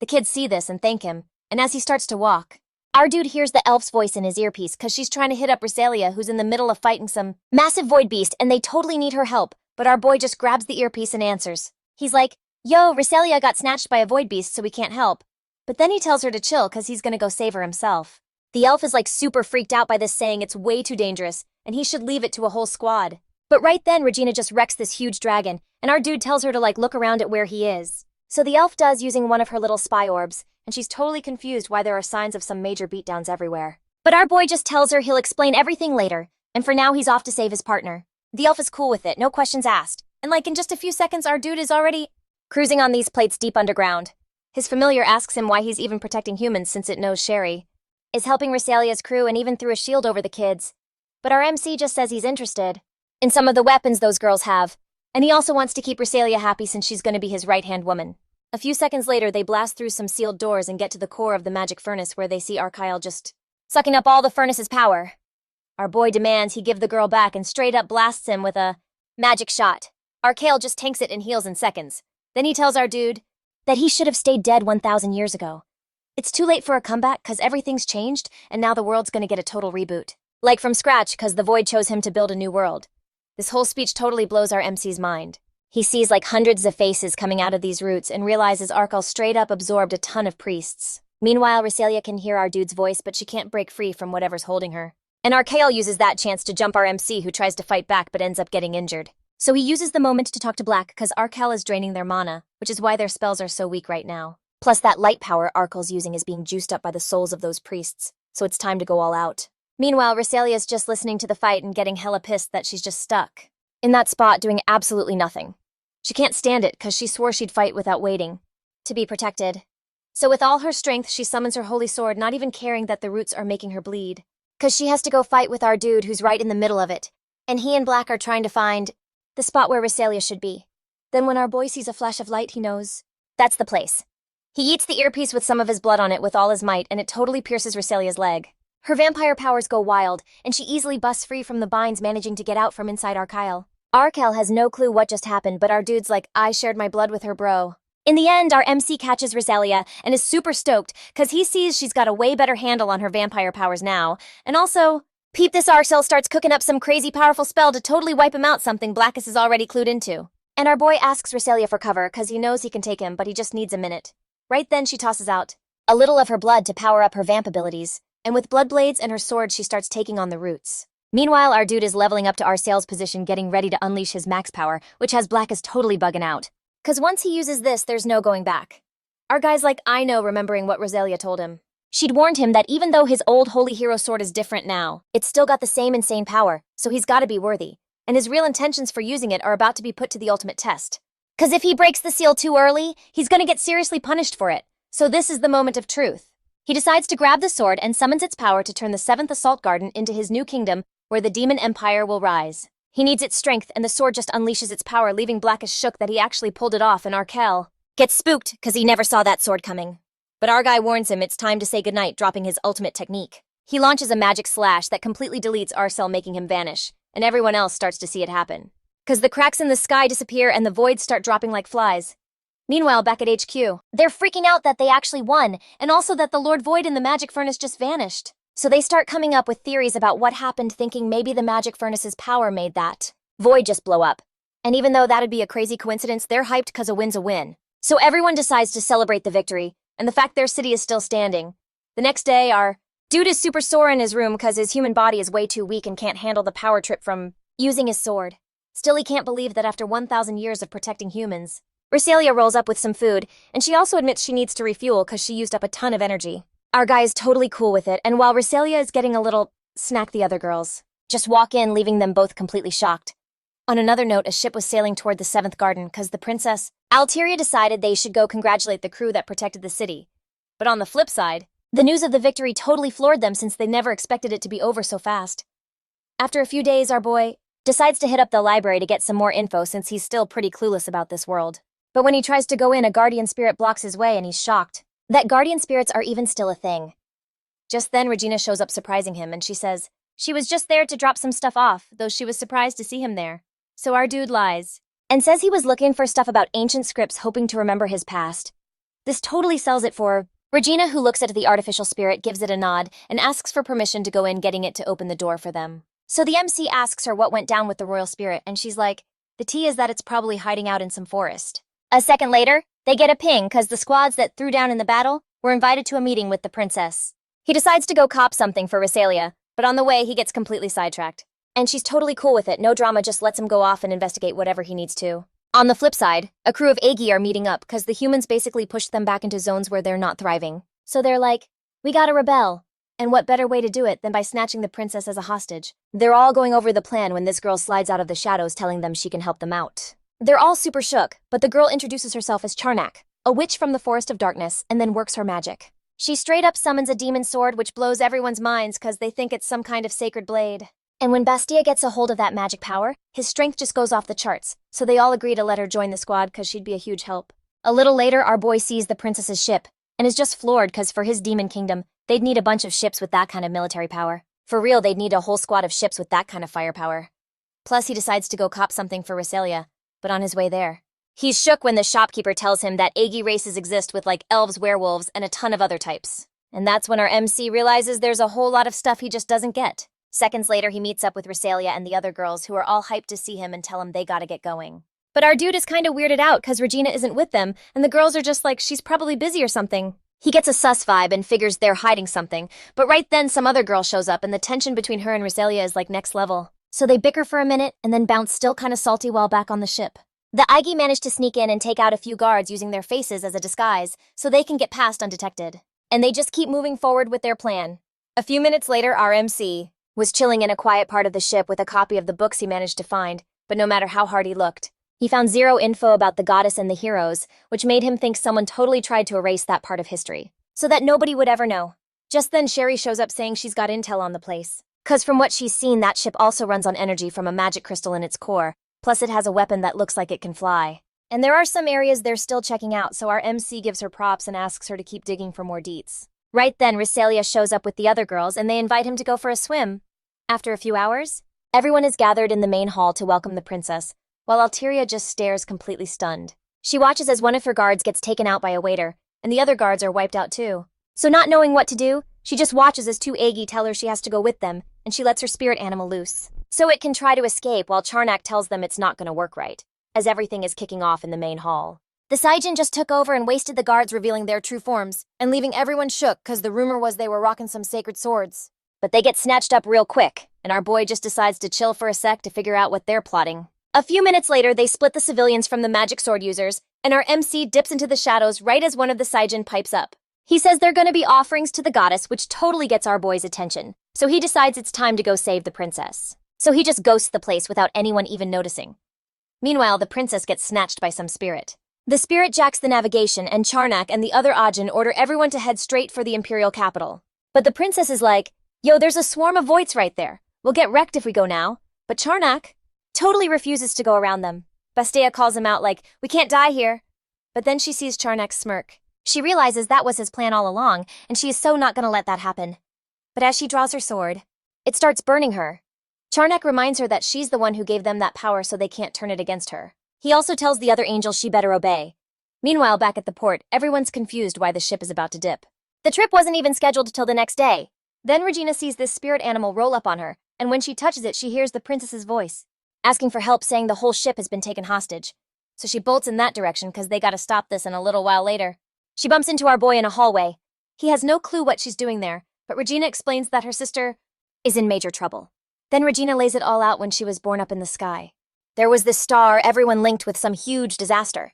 The kids see this and thank him, and as he starts to walk, Our dude hears the elf's voice in his earpiece because she's trying to hit up Riselia, who's in the middle of fighting some massive void beast, and they totally need her help. But our boy just grabs the earpiece and answers. He's like, "Yo, Riselia got snatched by a void beast, so we can't help." But then he tells her to chill because he's gonna go save her himself. The elf is like super freaked out by this, saying it's way too dangerous, and he should leave it to a whole squad. But right then, Regina just wrecks this huge dragon, and our dude tells her to like look around at where he is. So the elf does, using one of her little spy orbs, and she's totally confused why there are signs of some major beatdowns everywhere. But our boy just tells her he'll explain everything later, and for now he's off to save his partner. The elf is cool with it, no questions asked, and like in just a few seconds our dude is already cruising on these plates deep underground. His familiar asks him why he's even protecting humans since it knows Sherry is helping Riselia's crew and even threw a shield over the kids. But our MC just says he's interested in some of the weapons those girls have, and he also wants to keep Riselia happy since she's gonna be his right-hand woman. A few seconds later, they blast through some sealed doors and get to the core of the magic furnace where they see Archyle just sucking up all the furnace's power. Our boy demands he give the girl back and straight up blasts him with a magic shot. Archyle just tanks it and heals in seconds. Then he tells our dude that he should have stayed dead 1,000 years ago. It's too late for a comeback cause everything's changed and now the world's gonna get a total reboot. Like from scratch cause the Void chose him to build a new world. This whole speech totally blows our MC's mind. He sees like hundreds of faces coming out of these roots and realizes Archyle straight up absorbed a ton of priests. Meanwhile, Riselia can hear our dude's voice, but she can't break free from whatever's holding her. And Archyle uses that chance to jump our MC, who tries to fight back but ends up getting injured. So he uses the moment to talk to Black cause Archyle is draining their mana, which is why their spells are so weak right now. Plus that light power Archyle's using is being juiced up by the souls of those priests, so it's time to go all out. Meanwhile, Riselia's just listening to the fight and getting hella pissed that she's just stuck in that spot doing absolutely nothing. She can't stand it cause she swore she'd fight without waiting to be protected. So with all her strength, she summons her holy sword, not even caring that the roots are making her bleed. Cause she has to go fight with our dude who's right in the middle of it. And he and Black are trying to find the spot where Riselia should be. Then when our boy sees a flash of light, he knows that's the place. He eats the earpiece with some of his blood on it with all his might, and it totally pierces Riselia's leg. Her vampire powers go wild, and she easily busts free from the binds, managing to get out from inside Archyle. Archyle has no clue what just happened, but our dude's like, I shared my blood with her, bro. In the end, our MC catches Riselia and is super stoked cause he sees she's got a way better handle on her vampire powers now. And also, peep this, Archyle starts cooking up some crazy powerful spell to totally wipe him out, something Blackus is already clued into. And our boy asks Riselia for cover cause he knows he can take him, but he just needs a minute. Right then she tosses out a little of her blood to power up her vamp abilities, and with blood blades and her sword she starts taking on the roots. Meanwhile, our dude is leveling up to Archyle's position, getting ready to unleash his max power, which has Blackus totally bugging out. Cause once he uses this, there's no going back. Our guy's like, I know, remembering what Riselia told him. She'd warned him that even though his old holy hero sword is different now, it's still got the same insane power, so he's gotta be worthy. And his real intentions for using it are about to be put to the ultimate test. Cause if he breaks the seal too early, he's gonna get seriously punished for it. So this is the moment of truth. He decides to grab the sword and summons its power to turn the 7th Assault Garden into his new kingdom, where the demon empire will rise. He needs its strength, and the sword just unleashes its power, leaving Blackus shook that he actually pulled it off, and Archyle gets spooked cause he never saw that sword coming. But our guy warns him it's time to say goodnight, dropping his ultimate technique. He launches a magic slash that completely deletes Arcyle, making him vanish, and everyone else starts to see it happen. Cause the cracks in the sky disappear and the voids start dropping like flies. Meanwhile, back at HQ, they're freaking out that they actually won, and also that the Lord Void in the magic furnace just vanished. So they start coming up with theories about what happened, thinking maybe the magic furnace's power made that void just blow up. And even though that'd be a crazy coincidence, they're hyped cause a win's a win. So everyone decides to celebrate the victory, and the fact their city is still standing. The next day, our dude is super sore in his room cause his human body is way too weak and can't handle the power trip from using his sword. Still, he can't believe that after 1,000 years of protecting humans, Riselia rolls up with some food, and she also admits she needs to refuel cause she used up a ton of energy. Our guy is totally cool with it, and while Riselia is getting a little snack, the other girls just walk in, leaving them both completely shocked. On another note, a ship was sailing toward the 7th Garden cause the princess Alteria decided they should go congratulate the crew that protected the city. But on the flip side, the news of the victory totally floored them since they never expected it to be over so fast. After a few days, our boy decides to hit up the library to get some more info since he's still pretty clueless about this world. But when he tries to go in, a guardian spirit blocks his way and he's shocked that guardian spirits are even still a thing. Just then, Regina shows up surprising him, and she says she was just there to drop some stuff off, though she was surprised to see him there. So our dude lies and says he was looking for stuff about ancient scripts, hoping to remember his past. This totally sells it for Regina, who looks at the artificial spirit, gives it a nod and asks for permission to go in, getting it to open the door for them. So the MC asks her what went down with the royal spirit, and she's like, the tea is that it's probably hiding out in some forest. A second later, they get a ping because the squads that threw down in the battle were invited to a meeting with the princess. He decides to go cop something for Riselia, but on the way he gets completely sidetracked. And she's totally cool with it, no drama, just lets him go off and investigate whatever he needs to. On the flip side, a crew of Agi are meeting up because the humans basically pushed them back into zones where they're not thriving. So they're like, we gotta rebel. And what better way to do it than by snatching the princess as a hostage? They're all going over the plan when this girl slides out of the shadows telling them she can help them out. They're all super shook, but the girl introduces herself as Charnak, a witch from the Forest of Darkness, and then works her magic. She straight up summons a demon sword, which blows everyone's minds because they think it's some kind of sacred blade. And when Bastia gets a hold of that magic power, his strength just goes off the charts, so they all agree to let her join the squad because she'd be a huge help. A little later, our boy sees the princess's ship, and is just floored because for his demon kingdom, they'd need a bunch of ships with that kind of military power. For real, they'd need a whole squad of ships with that kind of firepower. Plus, he decides to go cop something for Riselia, but on his way there, he's shook when the shopkeeper tells him that Agi races exist with like elves, werewolves, and a ton of other types. And that's when our MC realizes there's a whole lot of stuff he just doesn't get. Seconds later, he meets up with Riselia and the other girls who are all hyped to see him and tell him they gotta get going. But our dude is kinda weirded out because Regina isn't with them, and the girls are just like, she's probably busy or something. He gets a sus vibe and figures they're hiding something, but right then some other girl shows up and the tension between her and Riselia is like next level. So they bicker for a minute and then bounce, still kinda salty, while back on the ship. The Igi manage to sneak in and take out a few guards using their faces as a disguise so they can get past undetected. And they just keep moving forward with their plan. A few minutes later, our MC was chilling in a quiet part of the ship with a copy of the books he managed to find, but no matter how hard he looked, he found zero info about the goddess and the heroes, which made him think someone totally tried to erase that part of history, so that nobody would ever know. Just then, Sherry shows up saying she's got intel on the place. Cause from what she's seen, that ship also runs on energy from a magic crystal in its core, plus it has a weapon that looks like it can fly. And there are some areas they're still checking out, so our MC gives her props and asks her to keep digging for more deets. Right then, Riselia shows up with the other girls and they invite him to go for a swim. After a few hours, everyone is gathered in the main hall to welcome the princess, while Alteria just stares completely stunned. She watches as one of her guards gets taken out by a waiter, and the other guards are wiped out too. So not knowing what to do, she just watches as two Agi tell her she has to go with them, and she lets her spirit animal loose, so it can try to escape while Charnak tells them it's not gonna work right, as everything is kicking off in the main hall. The Saijin just took over and wasted the guards, revealing their true forms, and leaving everyone shook cause the rumor was they were rocking some sacred swords. But they get snatched up real quick, and our boy just decides to chill for a sec to figure out what they're plotting. A few minutes later, they split the civilians from the magic sword users, and our MC dips into the shadows right as one of the Saijin pipes up. He says they're gonna be offerings to the goddess, which totally gets our boy's attention, so he decides it's time to go save the princess. So he just ghosts the place without anyone even noticing. Meanwhile, the princess gets snatched by some spirit. The spirit jacks the navigation, and Charnak and the other Ajin order everyone to head straight for the imperial capital. But the princess is like, yo, there's a swarm of voids right there. We'll get wrecked if we go now. But Charnak totally refuses to go around them. Bastia calls him out like, we can't die here. But then she sees Charnak's smirk. She realizes that was his plan all along, and she is so not gonna let that happen. But as she draws her sword, it starts burning her. Charnak reminds her that she's the one who gave them that power so they can't turn it against her. He also tells the other angels she better obey. Meanwhile, back at the port, everyone's confused why the ship is about to dip. The trip wasn't even scheduled till the next day. Then Regina sees this spirit animal roll up on her, and when she touches it, she hears the princess's voice, asking for help, saying the whole ship has been taken hostage. So she bolts in that direction because they gotta stop this, and a little while later, she bumps into our boy in a hallway. He has no clue what she's doing there, but Regina explains that her sister is in major trouble. Then Regina lays it all out when she was born up in the sky. There was this star, everyone linked with some huge disaster.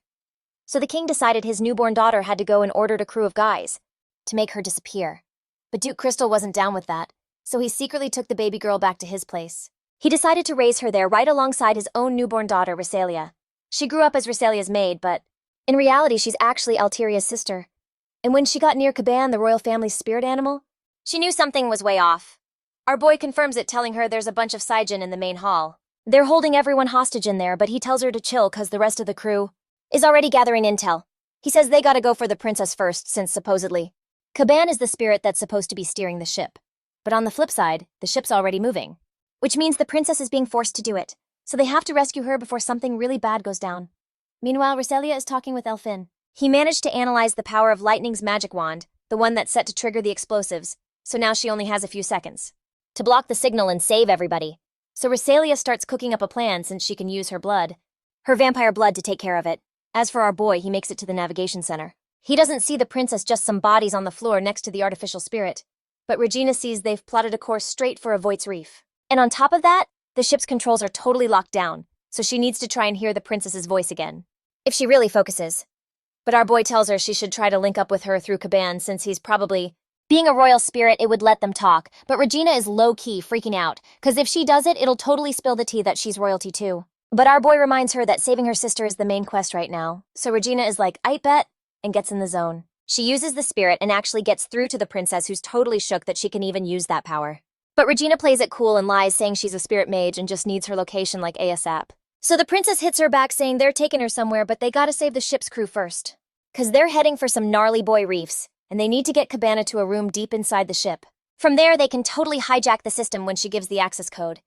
So the king decided his newborn daughter had to go and ordered a crew of guys to make her disappear. But Duke Crystal wasn't down with that, so he secretly took the baby girl back to his place. He decided to raise her there right alongside his own newborn daughter, Riselia. She grew up as Riselia's maid, but in reality, she's actually Alteria's sister. And when she got near Caban, the royal family's spirit animal, she knew something was way off. Our boy confirms it, telling her there's a bunch of Saijin in the main hall. They're holding everyone hostage in there, but he tells her to chill cause the rest of the crew is already gathering intel. He says they gotta go for the princess first, since supposedly Caban is the spirit that's supposed to be steering the ship. But on the flip side, the ship's already moving, which means the princess is being forced to do it, so they have to rescue her before something really bad goes down. Meanwhile, Riselia is talking with Elfin. He managed to analyze the power of Lightning's magic wand, the one that's set to trigger the explosives, so now she only has a few seconds to block the signal and save everybody. So Riselia starts cooking up a plan since she can use her vampire blood to take care of it. As for our boy, he makes it to the navigation center. He doesn't see the princess, just some bodies on the floor next to the artificial spirit. But Regina sees they've plotted a course straight for Avoid's Reef. And on top of that, the ship's controls are totally locked down, so she needs to try and hear the princess's voice again. If she really focuses. But our boy tells her she should try to link up with her through Caban since he's probably... Being a royal spirit, it would let them talk, but Regina is low-key freaking out, because if she does it, it'll totally spill the tea that she's royalty too. But our boy reminds her that saving her sister is the main quest right now, so Regina is like, "I bet," and gets in the zone. She uses the spirit and actually gets through to the princess, who's totally shook that she can even use that power. But Regina plays it cool and lies, saying she's a spirit mage and just needs her location like ASAP. So the princess hits her back saying they're taking her somewhere, but they gotta save the ship's crew first. Cause they're heading for some gnarly boy reefs, and they need to get Cabana to a room deep inside the ship. From there, they can totally hijack the system when she gives the access code.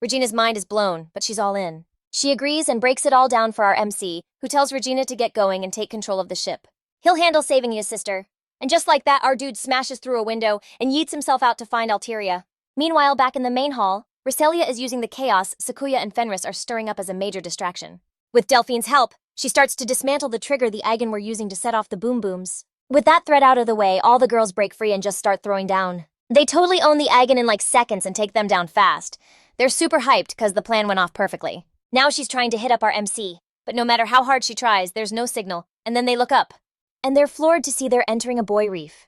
Regina's mind is blown, but she's all in. She agrees and breaks it all down for our MC, who tells Regina to get going and take control of the ship. He'll handle saving you, sister. And just like that, our dude smashes through a window and yeets himself out to find Alteria. Meanwhile, back in the main hall, Riselia is using the chaos Sakuya and Fenris are stirring up as a major distraction. With Delphine's help, she starts to dismantle the trigger the Eigen were using to set off the boom booms. With that threat out of the way, all the girls break free and just start throwing down. They totally own the Eigen in like seconds and take them down fast. They're super hyped because the plan went off perfectly. Now she's trying to hit up our MC, but no matter how hard she tries, there's no signal, and then they look up. And they're floored to see they're entering a boy reef.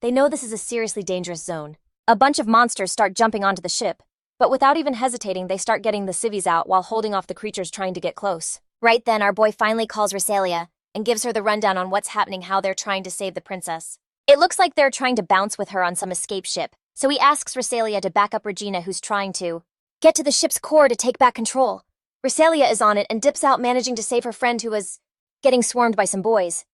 They know this is a seriously dangerous zone. A bunch of monsters start jumping onto the ship, but without even hesitating, they start getting the civvies out while holding off the creatures trying to get close. Right then, our boy finally calls Riselia and gives her the rundown on what's happening, how they're trying to save the princess. It looks like they're trying to bounce with her on some escape ship, so he asks Riselia to back up Regina, who's trying to get to the ship's core to take back control. Riselia is on it and dips out, managing to save her friend who was getting swarmed by some boys.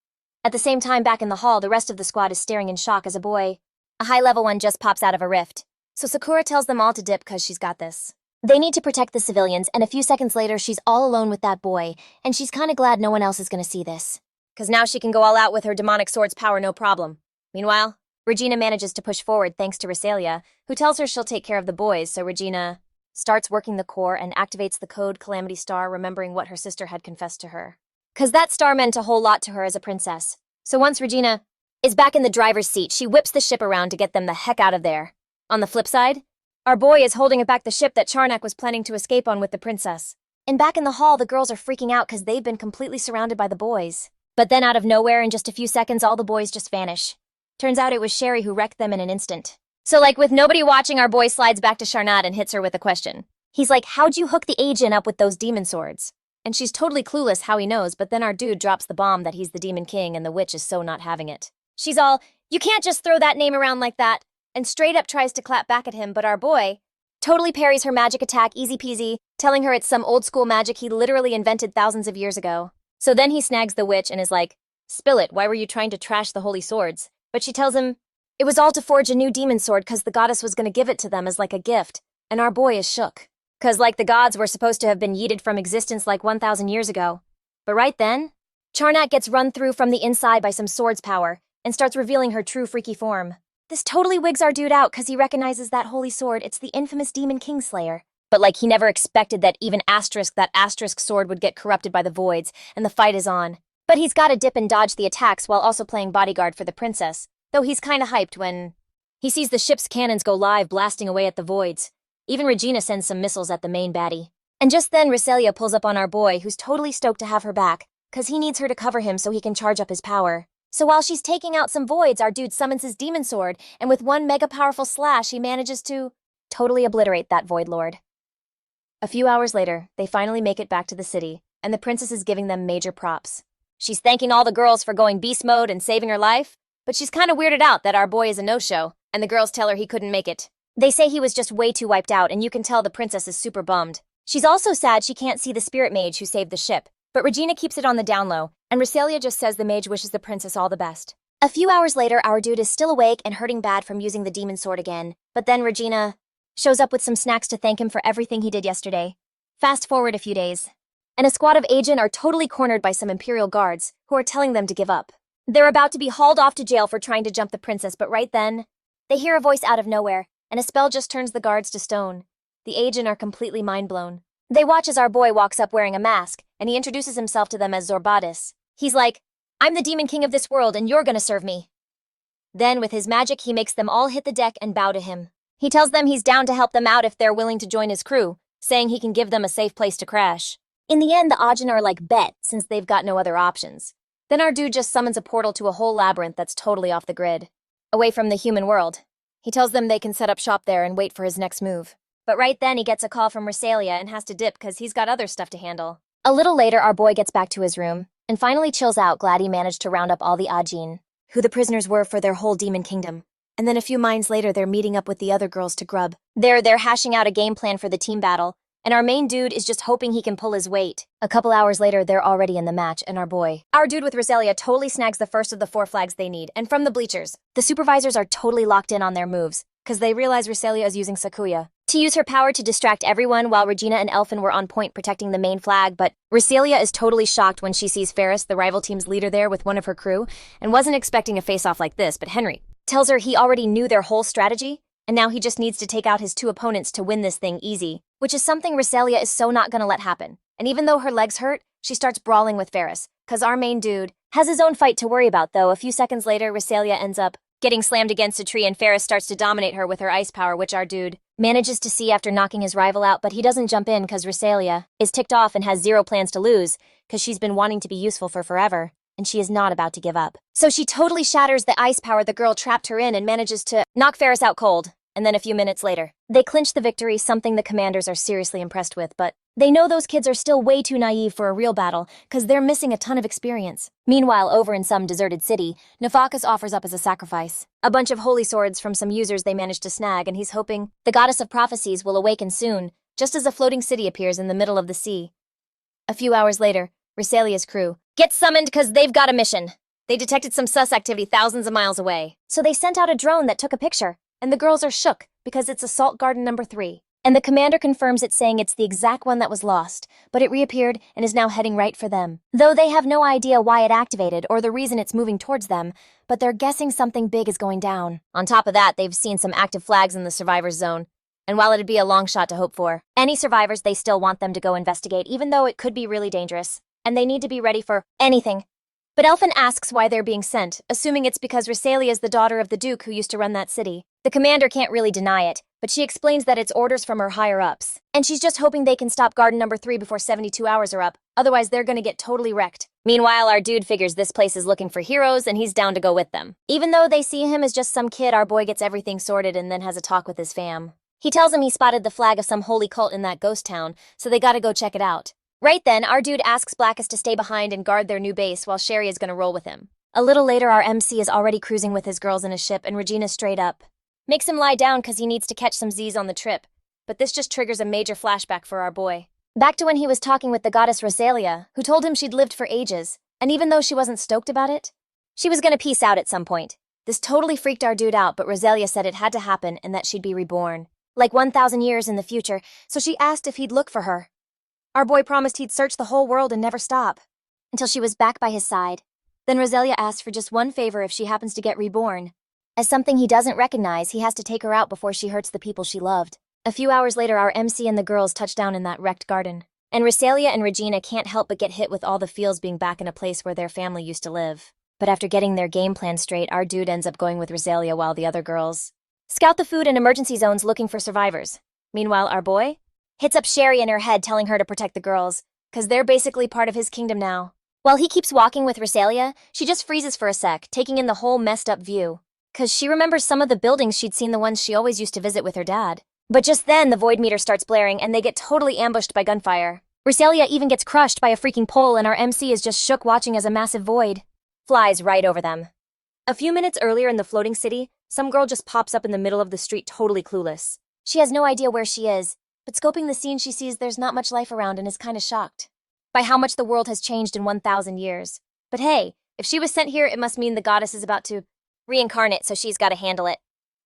At the same time, back in the hall, the rest of the squad is staring in shock as a high-level one just pops out of a rift. So Sakura tells them all to dip because she's got this. They need to protect the civilians, and a few seconds later, she's all alone with that boy, and she's kinda glad no one else is gonna see this. Cause now she can go all out with her demonic sword's power, no problem. Meanwhile, Regina manages to push forward thanks to Riselia, who tells her she'll take care of the boys, so Regina starts working the core and activates the code Calamity Star, remembering what her sister had confessed to her. Cause that star meant a whole lot to her as a princess. So once Regina is back in the driver's seat, she whips the ship around to get them the heck out of there. On the flip side, our boy is holding back the ship that Charnak was planning to escape on with the princess. And back in the hall, the girls are freaking out because they've been completely surrounded by the boys. But then out of nowhere, in just a few seconds, all the boys just vanish. Turns out it was Sherry who wrecked them in an instant. So like with nobody watching, our boy slides back to Charnat and hits her with a question. He's like, "How'd you hook the agent up with those demon swords?" And she's totally clueless how he knows, but then our dude drops the bomb that he's the Demon King and the witch is so not having it. She's all, "You can't just throw that name around like that," and straight up tries to clap back at him, but our boy totally parries her magic attack easy peasy, telling her it's some old school magic he literally invented thousands of years ago. So then he snags the witch and is like, "Spill it, why were you trying to trash the holy swords?" But she tells him, it was all to forge a new demon sword cause the goddess was gonna give it to them as like a gift, and our boy is shook. Cause like the gods were supposed to have been yeeted from existence like 1,000 years ago. But right then, Charnak gets run through from the inside by some sword's power and starts revealing her true freaky form. This totally wigs our dude out cause he recognizes that holy sword, it's the infamous Demon King Slayer. But like he never expected that even that asterisk sword would get corrupted by the voids, and the fight is on. But he's gotta dip and dodge the attacks while also playing bodyguard for the princess, though he's kinda hyped when he sees the ship's cannons go live, blasting away at the voids. Even Regina sends some missiles at the main baddie. And just then, Riselia pulls up on our boy, who's totally stoked to have her back, cause he needs her to cover him so he can charge up his power. So while she's taking out some voids, our dude summons his demon sword, and with one mega powerful slash, he manages to totally obliterate that void lord. A few hours later, they finally make it back to the city, and the princess is giving them major props. She's thanking all the girls for going beast mode and saving her life, but she's kinda weirded out that our boy is a no-show, and the girls tell her he couldn't make it. They say he was just way too wiped out, and you can tell the princess is super bummed. She's also sad she can't see the spirit mage who saved the ship, but Regina keeps it on the down low, and Riselia just says the mage wishes the princess all the best. A few hours later, our dude is still awake and hurting bad from using the demon sword again, but then Regina shows up with some snacks to thank him for everything he did yesterday. Fast forward a few days, and a squad of agent are totally cornered by some Imperial guards who are telling them to give up. They're about to be hauled off to jail for trying to jump the princess, but right then, they hear a voice out of nowhere, and a spell just turns the guards to stone. The agent are completely mind-blown. They watch as our boy walks up wearing a mask, and he introduces himself to them as Zorbadis. He's like, "I'm the Demon King of this world, and you're gonna serve me." Then, with his magic, he makes them all hit the deck and bow to him. He tells them he's down to help them out if they're willing to join his crew, saying he can give them a safe place to crash. In the end, the Ajin are like, bet, since they've got no other options. Then our dude just summons a portal to a whole labyrinth that's totally off the grid, away from the human world. He tells them they can set up shop there and wait for his next move. But right then he gets a call from Riselia and has to dip because he's got other stuff to handle. A little later, our boy gets back to his room and finally chills out, glad he managed to round up all the Ajin, who the prisoners were for their whole demon kingdom. And then a few minds later, they're meeting up with the other girls to grub. They're hashing out a game plan for the team battle, and our main dude is just hoping he can pull his weight. A couple hours later, they're already in the match, and our dude with Riselia totally snags the first of the 4 flags they need. And from the bleachers, the supervisors are totally locked in on their moves, because they realize Riselia is using Sakuya to use her power to distract everyone, while Regina and Elfin were on point protecting the main flag. But Riselia is totally shocked when she sees Ferris, the rival team's leader, there with one of her crew, and wasn't expecting a face-off like this. But Henry tells her he already knew their whole strategy, and now he just needs to take out his 2 opponents to win this thing easy, which is something Riselia is so not gonna let happen. And even though her legs hurt, she starts brawling with Ferris, cause our main dude has his own fight to worry about. Though a few seconds later, Riselia ends up getting slammed against a tree, and Ferris starts to dominate her with her ice power, which our dude manages to see after knocking his rival out. But he doesn't jump in cause Riselia is ticked off and has 0 plans to lose, cause she's been wanting to be useful for forever, and she is not about to give up. So she totally shatters the ice power the girl trapped her in and manages to knock Ferris out cold. And then a few minutes later, they clinch the victory, something the commanders are seriously impressed with. But they know those kids are still way too naive for a real battle, cause they're missing a ton of experience. Meanwhile, over in some deserted city, Nefakis offers up as a sacrifice a bunch of holy swords from some users they managed to snag, and he's hoping the goddess of prophecies will awaken soon, just as a floating city appears in the middle of the sea. A few hours later, Riselia's crew gets summoned cause they've got a mission. They detected some sus activity thousands of miles away, so they sent out a drone that took a picture. And the girls are shook because it's Assault Garden number 3. And the commander confirms it, saying it's the exact one that was lost, but it reappeared and is now heading right for them. Though they have no idea why it activated or the reason it's moving towards them, but they're guessing something big is going down. On top of that, they've seen some active flags in the survivors zone. And while it'd be a long shot to hope for any survivors, they still want them to go investigate, even though it could be really dangerous. And they need to be ready for anything. But Elfin asks why they're being sent, assuming it's because Riselia is the daughter of the Duke who used to run that city. The commander can't really deny it, but she explains that it's orders from her higher-ups. And she's just hoping they can stop Garden number 3 before 72 hours are up, otherwise they're gonna get totally wrecked. Meanwhile, our dude figures this place is looking for heroes and he's down to go with them. Even though they see him as just some kid, our boy gets everything sorted and then has a talk with his fam. He tells him he spotted the flag of some holy cult in that ghost town, so they gotta go check it out. Right then, our dude asks Blackus to stay behind and guard their new base while Sherry is gonna roll with him. A little later, our MC is already cruising with his girls in a ship, and Regina straight up makes him lie down cause he needs to catch some Z's on the trip. But this just triggers a major flashback for our boy. Back to when he was talking with the goddess Riselia, who told him she'd lived for ages, and even though she wasn't stoked about it, she was gonna peace out at some point. This totally freaked our dude out, but Riselia said it had to happen and that she'd be reborn, like 1,000 years in the future, so she asked if he'd look for her. Our boy promised he'd search the whole world and never stop, until she was back by his side. Then Riselia asked for just one favor if she happens to get reborn. As something he doesn't recognize, he has to take her out before she hurts the people she loved. A few hours later, our MC and the girls touch down in that wrecked garden. And Riselia and Regina can't help but get hit with all the feels being back in a place where their family used to live. But after getting their game plan straight, our dude ends up going with Riselia while the other girls scout the food and emergency zones looking for survivors. Meanwhile, our boy hits up Sherry in her head, telling her to protect the girls, cause they're basically part of his kingdom now. While he keeps walking with Riselia, she just freezes for a sec, taking in the whole messed up view, cause she remembers some of the buildings she'd seen, the ones she always used to visit with her dad. But just then, the void meter starts blaring and they get totally ambushed by gunfire. Riselia even gets crushed by a freaking pole, and our MC is just shook watching as a massive void flies right over them. A few minutes earlier in the floating city, some girl just pops up in the middle of the street totally clueless. She has no idea where she is, but scoping the scene, she sees there's not much life around and is kinda shocked by how much the world has changed in 1,000 years. But hey, if she was sent here, it must mean the goddess is about to reincarnate, so she's gotta handle it.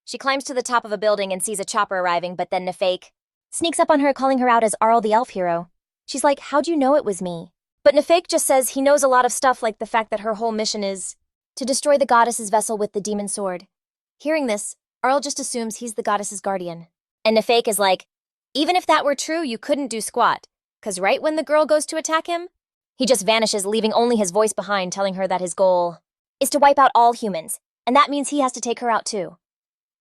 She climbs to the top of a building and sees a chopper arriving, but then Nefake sneaks up on her, calling her out as Arl the elf hero. She's like, how'd you know it was me? But Nefake just says he knows a lot of stuff, like the fact that her whole mission is to destroy the goddess's vessel with the demon sword. Hearing this, Arl just assumes he's the goddess's guardian. And Nefake is like, even if that were true, you couldn't do squat, because right when the girl goes to attack him, he just vanishes, leaving only his voice behind, telling her that his goal is to wipe out all humans, and that means he has to take her out too.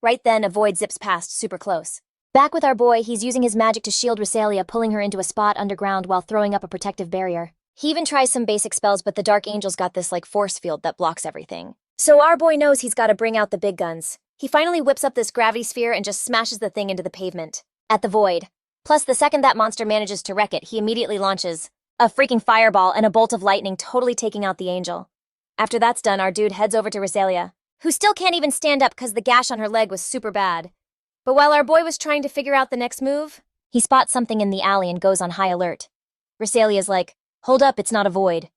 Right then, a void zips past, super close. Back with our boy, he's using his magic to shield Riselia, pulling her into a spot underground while throwing up a protective barrier. He even tries some basic spells, but the Dark Angel's got this force field that blocks everything. So our boy knows he's got to bring out the big guns. He finally whips up this gravity sphere and just smashes the thing into the pavement. At the void. Plus, the second that monster manages to wreck it, he immediately launches a freaking fireball and a bolt of lightning, totally taking out the angel. After that's done, our dude heads over to Riselia, who still can't even stand up because the gash on her leg was super bad. But while our boy was trying to figure out the next move, he spots something in the alley and goes on high alert. Riselia's like, hold up, it's not a void.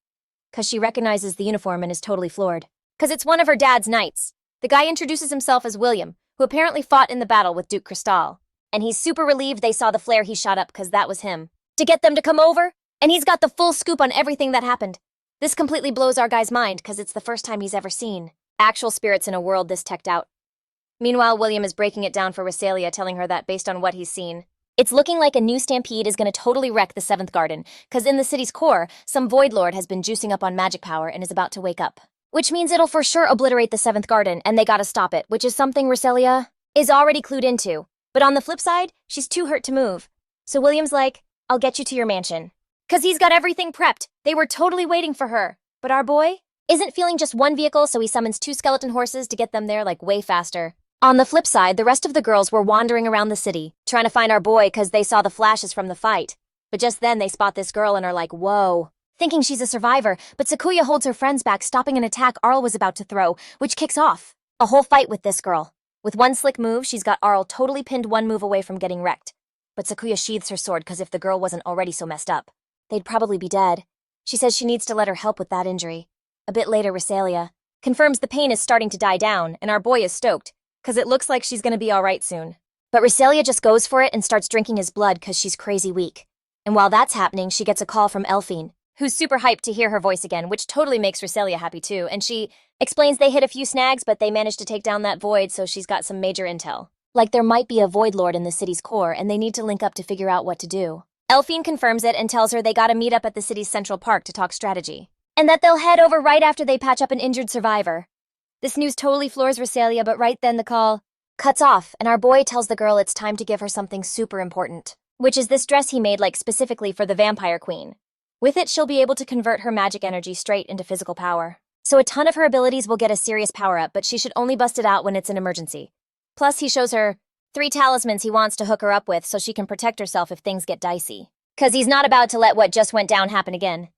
Because she recognizes the uniform and is totally floored. Because it's one of her dad's knights. The guy introduces himself as William, who apparently fought in the battle with Duke Cristal. And he's super relieved they saw the flare he shot up because that was him. To get them to come over, and he's got the full scoop on everything that happened. This completely blows our guy's mind because it's the first time he's ever seen actual spirits in a world this teched out. Meanwhile, William is breaking it down for Riselia, telling her that based on what he's seen, it's looking like a new stampede is going to totally wreck the 7th Garden, because in the city's core, some Void Lord has been juicing up on magic power and is about to wake up. Which means it'll for sure obliterate the 7th Garden, and they gotta stop it, which is something Riselia is already clued into. But on the flip side, she's too hurt to move. So William's like, I'll get you to your mansion. Because he's got everything prepped. They were totally waiting for her. But our boy isn't feeling just one vehicle, so he summons 2 skeleton horses to get them there way faster. On the flip side, the rest of the girls were wandering around the city, trying to find our boy because they saw the flashes from the fight. But just then they spot this girl and are like, whoa. Thinking she's a survivor, but Sakuya holds her friends back, stopping an attack Arl was about to throw, which kicks off a whole fight with this girl. With one slick move, she's got Arl totally pinned one move away from getting wrecked. But Sakuya sheathes her sword because if the girl wasn't already so messed up, they'd probably be dead. She says she needs to let her help with that injury. A bit later, Riselia confirms the pain is starting to die down, and our boy is stoked, because it looks like she's gonna be alright soon. But Riselia just goes for it and starts drinking his blood because she's crazy weak. And while that's happening, she gets a call from Elphine, who's super hyped to hear her voice again, which totally makes Riselia happy too, and she explains they hit a few snags, but they managed to take down that void, so she's got some major intel. Like there might be a void lord in the city's core, and they need to link up to figure out what to do. Elphine confirms it and tells her they gotta meet up at the city's central park to talk strategy, and that they'll head over right after they patch up an injured survivor. This news totally floors Riselia, but right then the call cuts off, and our boy tells the girl it's time to give her something super important, which is this dress he made specifically for the vampire queen. With it, she'll be able to convert her magic energy straight into physical power. So a ton of her abilities will get a serious power-up, but she should only bust it out when it's an emergency. Plus, he shows her 3 talismans he wants to hook her up with so she can protect herself if things get dicey. 'Cause he's not about to let what just went down happen again.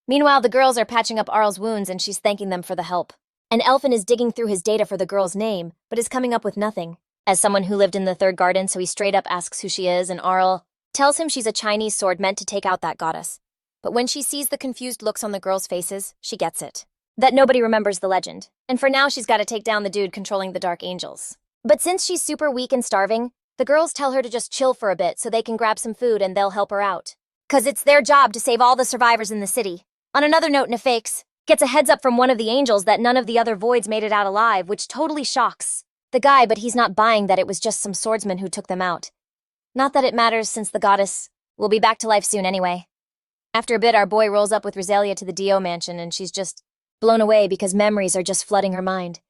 Meanwhile, the girls are patching up Arl's wounds and she's thanking them for the help. And Elfin is digging through his data for the girl's name, but is coming up with nothing. As someone who lived in the 3rd Garden, so he straight up asks who she is, and Arl tells him she's a Chinese sword meant to take out that goddess. But when she sees the confused looks on the girls' faces, she gets it. That nobody remembers the legend. And for now, she's got to take down the dude controlling the Dark Angels. But since she's super weak and starving, the girls tell her to just chill for a bit so they can grab some food and they'll help her out. 'Cause it's their job to save all the survivors in the city. On another note, Nefakes gets a heads up from one of the angels that none of the other voids made it out alive, which totally shocks the guy, but he's not buying that it was just some swordsman who took them out. Not that it matters since the goddess will be back to life soon anyway. After a bit, our boy rolls up with Riselia to the Dio mansion, and she's just blown away because memories are just flooding her mind.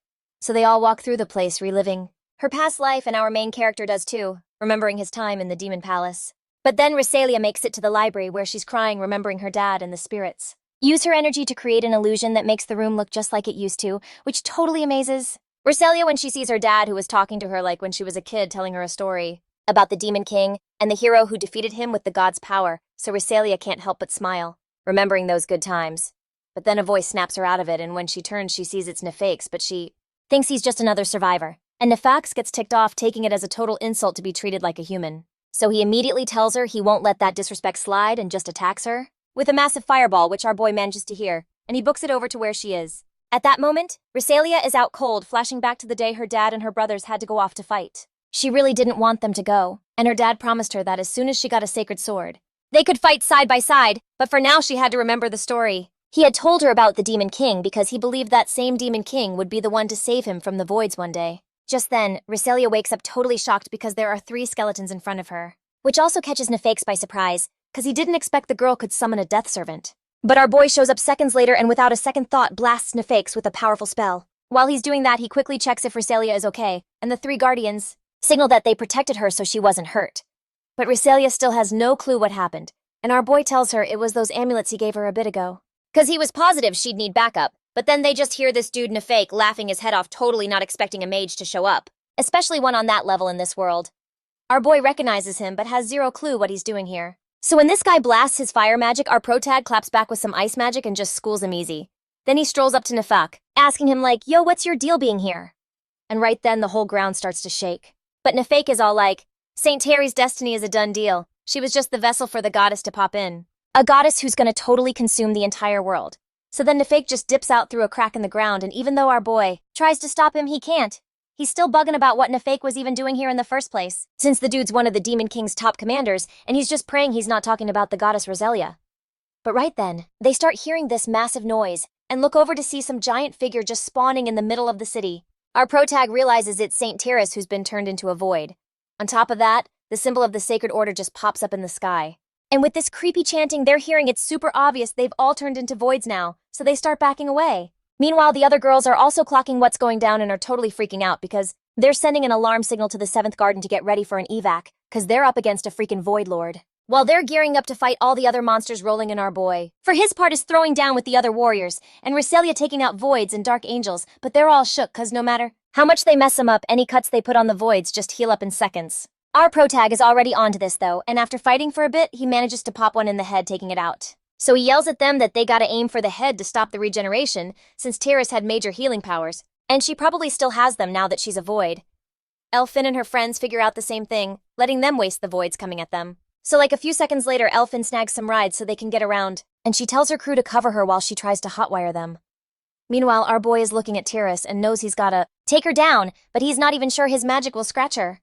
So they all walk through the place, reliving her past life, and our main character does too, remembering his time in the Demon Palace. But then Riselia makes it to the library where she's crying, remembering her dad and the spirits. Use her energy to create an illusion that makes the room look just like it used to, which totally amazes Riselia when she sees her dad, who was talking to her when she was a kid, telling her a story about the Demon King and the hero who defeated him with the god's power, so Riselia can't help but smile, remembering those good times. But then a voice snaps her out of it, and when she turns, she sees it's Nefakes, but she thinks he's just another survivor. And Nefakes gets ticked off, taking it as a total insult to be treated like a human. So he immediately tells her he won't let that disrespect slide and just attacks her with a massive fireball, which our boy manages to hear, and he books it over to where she is. At that moment, Riselia is out cold, flashing back to the day her dad and her brothers had to go off to fight. She really didn't want them to go, and her dad promised her that as soon as she got a sacred sword, they could fight side by side, but for now she had to remember the story He had told her about the Demon King because he believed that same Demon King would be the one to save him from the voids one day. Just then, Riselia wakes up totally shocked because there are 3 skeletons in front of her, which also catches Nefakes by surprise, because he didn't expect the girl could summon a death servant. But our boy shows up seconds later and without a second thought blasts Nefakes with a powerful spell. While he's doing that, he quickly checks if Riselia is okay, and the 3 guardians signal that they protected her so she wasn't hurt. But Riselia still has no clue what happened, and our boy tells her it was those amulets he gave her a bit ago. Because he was positive she'd need backup, but then they just hear this dude Nefake laughing his head off, totally not expecting a mage to show up, especially one on that level in this world. Our boy recognizes him but has 0 clue what he's doing here. So when this guy blasts his fire magic, our protag claps back with some ice magic and just schools him easy. Then he strolls up to Nefak, asking him like, yo, what's your deal being here? And right then the whole ground starts to shake. But Nefake is all like, St. Terry's destiny is a done deal. She was just the vessel for the goddess to pop in. A goddess who's gonna totally consume the entire world. So then Nefake just dips out through a crack in the ground, and even though our boy tries to stop him, he can't. He's still bugging about what Nefake was even doing here in the first place, since the dude's one of the Demon King's top commanders, and he's just praying he's not talking about the goddess Riselia. But right then, they start hearing this massive noise, and look over to see some giant figure just spawning in the middle of the city. Our protag realizes it's St. Terrace who's been turned into a void. On top of that, the symbol of the Sacred Order just pops up in the sky. And with this creepy chanting they're hearing, it's super obvious they've all turned into voids now, so they start backing away. Meanwhile, the other girls are also clocking what's going down and are totally freaking out because they're sending an alarm signal to the 7th Garden to get ready for an evac, because they're up against a freaking Void Lord. While they're gearing up to fight all the other monsters, rolling in our boy, for his part, is throwing down with the other warriors, and Riselia taking out voids and dark angels, but they're all shook because no matter how much they mess them up, any cuts they put on the voids just heal up in seconds. Our protag is already onto this though, and after fighting for a bit, he manages to pop one in the head, taking it out. So he yells at them that they gotta aim for the head to stop the regeneration, since Terrace had major healing powers, and she probably still has them now that she's a void. Elfin and her friends figure out the same thing, letting them waste the voids coming at them. So like a few seconds later, Elfin snags some rides so they can get around, and she tells her crew to cover her while she tries to hotwire them. Meanwhile, our boy is looking at Terrace and knows he's gotta take her down, but he's not even sure his magic will scratch her.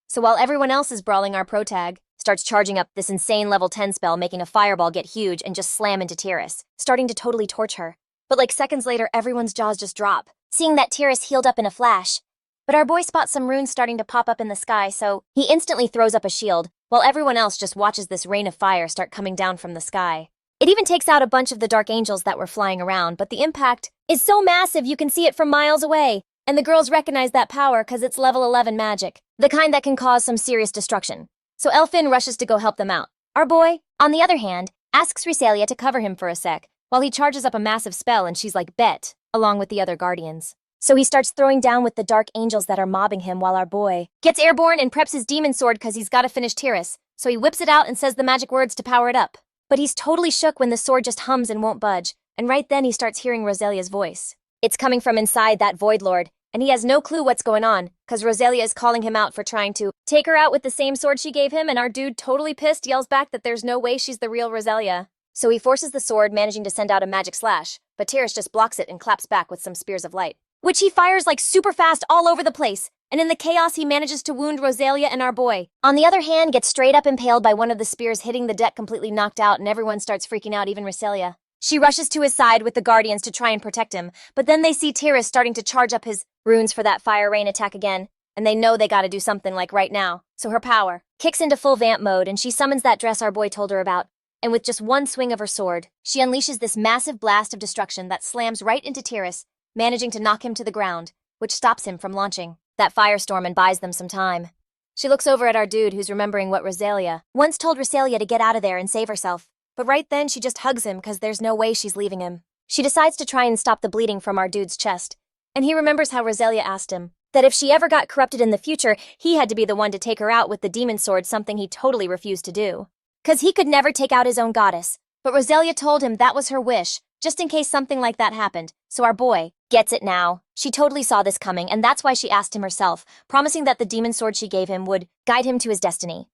So while everyone else is brawling, our protag starts charging up this insane level 10 spell, making a fireball get huge and just slam into Terrace, starting to totally torch her. But like seconds later, everyone's jaws just drop, seeing that Terrace healed up in a flash. But our boy spots some runes starting to pop up in the sky, so he instantly throws up a shield, while everyone else just watches this rain of fire start coming down from the sky. It even takes out a bunch of the dark angels that were flying around, but the impact is so massive you can see it from miles away. And the girls recognize that power because it's level 11 magic, the kind that can cause some serious destruction. So Elfin rushes to go help them out. Our boy, on the other hand, asks Riselia to cover him for a sec, while he charges up a massive spell and she's like, bet, along with the other guardians. So he starts throwing down with the dark angels that are mobbing him while our boy gets airborne and preps his demon sword because he's got to finish Terrace. So he whips it out and says the magic words to power it up. But he's totally shook when the sword just hums and won't budge, and right then he starts hearing Roselia's voice. It's coming from inside that Void Lord, and he has no clue what's going on, because Riselia is calling him out for trying to take her out with the same sword she gave him, and our dude, totally pissed, yells back that there's no way she's the real Riselia. So he forces the sword, managing to send out a magic slash, but Terrace just blocks it and claps back with some spears of light, which he fires like super fast all over the place, and in the chaos he manages to wound Riselia and our boy. On the other hand, gets straight up impaled by one of the spears, hitting the deck completely knocked out, and everyone starts freaking out, even Riselia. She rushes to his side with the guardians to try and protect him, but then they see Terrace starting to charge up his runes for that fire rain attack again, and they know they gotta do something like right now. So her power kicks into full vamp mode, and she summons that dress our boy told her about, and with just one swing of her sword, she unleashes this massive blast of destruction that slams right into Terrace, managing to knock him to the ground, which stops him from launching that firestorm and buys them some time. She looks over at our dude, who's remembering what Riselia once told Riselia to get out of there and save herself. But right then, she just hugs him because there's no way she's leaving him. She decides to try and stop the bleeding from our dude's chest, and he remembers how Riselia asked him that if she ever got corrupted in the future, he had to be the one to take her out with the demon sword, something he totally refused to do, because he could never take out his own goddess. But Riselia told him that was her wish, just in case something like that happened. So our boy gets it now. She totally saw this coming, and that's why she asked him herself, promising that the demon sword she gave him would guide him to his destiny.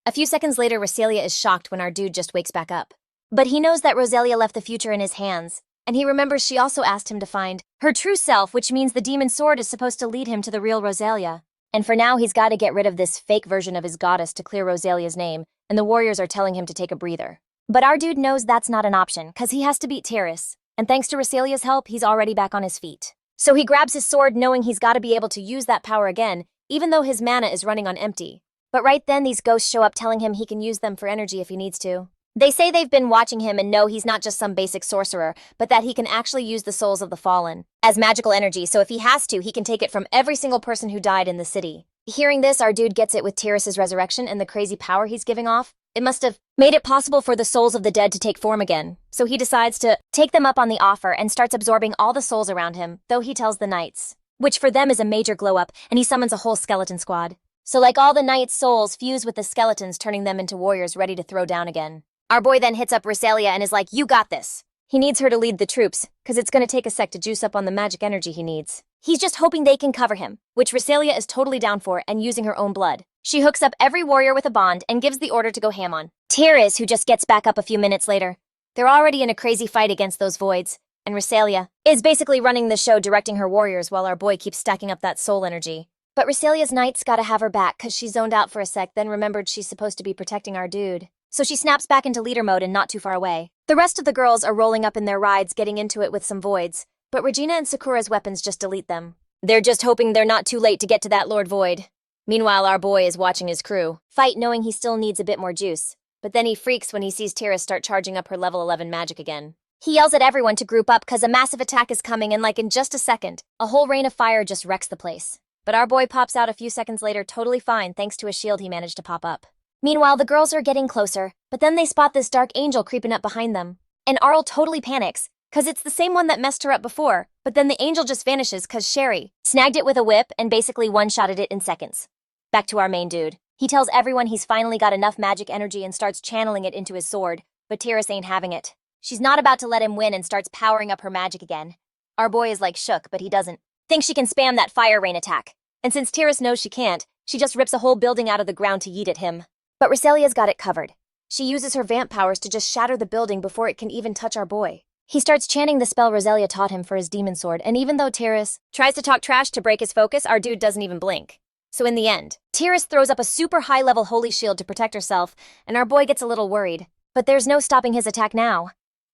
A few seconds later, Riselia is shocked when our dude just wakes back up. But he knows that Riselia left the future in his hands, and he remembers she also asked him to find her true self, which means the demon sword is supposed to lead him to the real Riselia. And for now, he's got to get rid of this fake version of his goddess to clear Roselia's name, and the warriors are telling him to take a breather. But our dude knows that's not an option, cause he has to beat Tiras. And thanks to Riselia's help, he's already back on his feet. So he grabs his sword knowing he's gotta be able to use that power again, even though his mana is running on empty. But right then these ghosts show up telling him he can use them for energy if he needs to. They say they've been watching him and know he's not just some basic sorcerer, but that he can actually use the souls of the fallen as magical energy, so if he has to, he can take it from every single person who died in the city. Hearing this, our dude gets it with Tiras' resurrection and the crazy power he's giving off. It must have made it possible for the souls of the dead to take form again. So he decides to take them up on the offer and starts absorbing all the souls around him, though he tells the knights, which for them is a major glow-up, and he summons a whole skeleton squad. So like all the knights' souls fuse with the skeletons, turning them into warriors ready to throw down again. Our boy then hits up Riselia and is like, you got this. He needs her to lead the troops, cause it's gonna take a sec to juice up on the magic energy he needs. He's just hoping they can cover him, which Riselia is totally down for and using her own blood. She hooks up every warrior with a bond and gives the order to go ham on Tiras, who just gets back up a few minutes later. They're already in a crazy fight against those voids, and Riselia is basically running the show, directing her warriors while our boy keeps stacking up that soul energy. But Riselia's knights gotta have her back cause she zoned out for a sec, then remembered she's supposed to be protecting our dude. So she snaps back into leader mode and not too far away. The rest of the girls are rolling up in their rides, getting into it with some voids, but Regina and Sakura's weapons just delete them. They're just hoping they're not too late to get to that Lord Void. Meanwhile, our boy is watching his crew fight, knowing he still needs a bit more juice. But then he freaks when he sees Tiras start charging up her level 11 magic again. He yells at everyone to group up cause a massive attack is coming, and like in just a second, a whole rain of fire just wrecks the place. But our boy pops out a few seconds later totally fine thanks to a shield he managed to pop up. Meanwhile, the girls are getting closer, but then they spot this dark angel creeping up behind them. And Arl totally panics, cause it's the same one that messed her up before, but then the angel just vanishes cause Sherry snagged it with a whip and basically one-shotted it in seconds. Back to our main dude. He tells everyone he's finally got enough magic energy and starts channeling it into his sword, but Tiras ain't having it. She's not about to let him win and starts powering up her magic again. Our boy is like shook, but he doesn't think she can spam that fire rain attack. And since Tiras knows she can't, she just rips a whole building out of the ground to yeet at him. But Riselia's got it covered. She uses her vamp powers to just shatter the building before it can even touch our boy. He starts chanting the spell Riselia taught him for his demon sword, and even though Tiras tries to talk trash to break his focus, our dude doesn't even blink. So in the end, Tiras throws up a super high-level holy shield to protect herself, and our boy gets a little worried. But there's no stopping his attack now.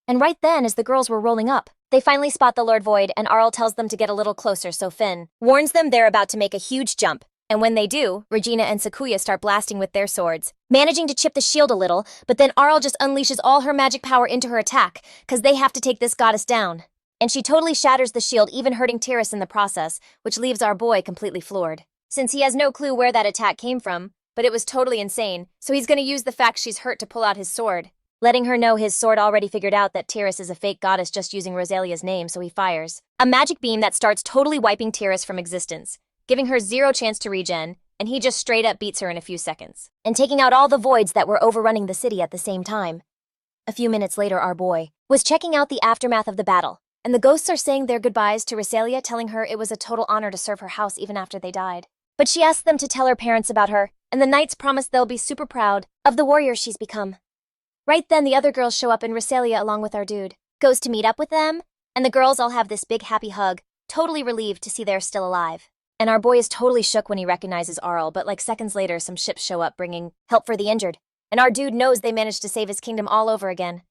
And right then, as the girls were rolling up, they finally spot the Lord Void, and Arl tells them to get a little closer, so Finn warns them they're about to make a huge jump. And when they do, Regina and Sakuya start blasting with their swords, managing to chip the shield a little, but then Arl just unleashes all her magic power into her attack, cause they have to take this goddess down. And she totally shatters the shield, even hurting Tiras in the process, which leaves our boy completely floored. Since he has no clue where that attack came from, but it was totally insane, so he's gonna use the fact she's hurt to pull out his sword, letting her know his sword already figured out that Tiras is a fake goddess just using Riselia's name, so he fires a magic beam that starts totally wiping Tiras from existence, giving her zero chance to regen, and he just straight up beats her in a few seconds, and taking out all the voids that were overrunning the city at the same time. A few minutes later, our boy was checking out the aftermath of the battle, and the ghosts are saying their goodbyes to Riselia, telling her it was a total honor to serve her house even after they died. But she asks them to tell her parents about her, and the knights promise they'll be super proud of the warrior she's become. Right then, the other girls show up, and Riselia, along with our dude, goes to meet up with them, and the girls all have this big happy hug, totally relieved to see they're still alive. And our boy is totally shook when he recognizes Arl, but like seconds later, some ships show up bringing help for the injured. And our dude knows they managed to save his kingdom all over again.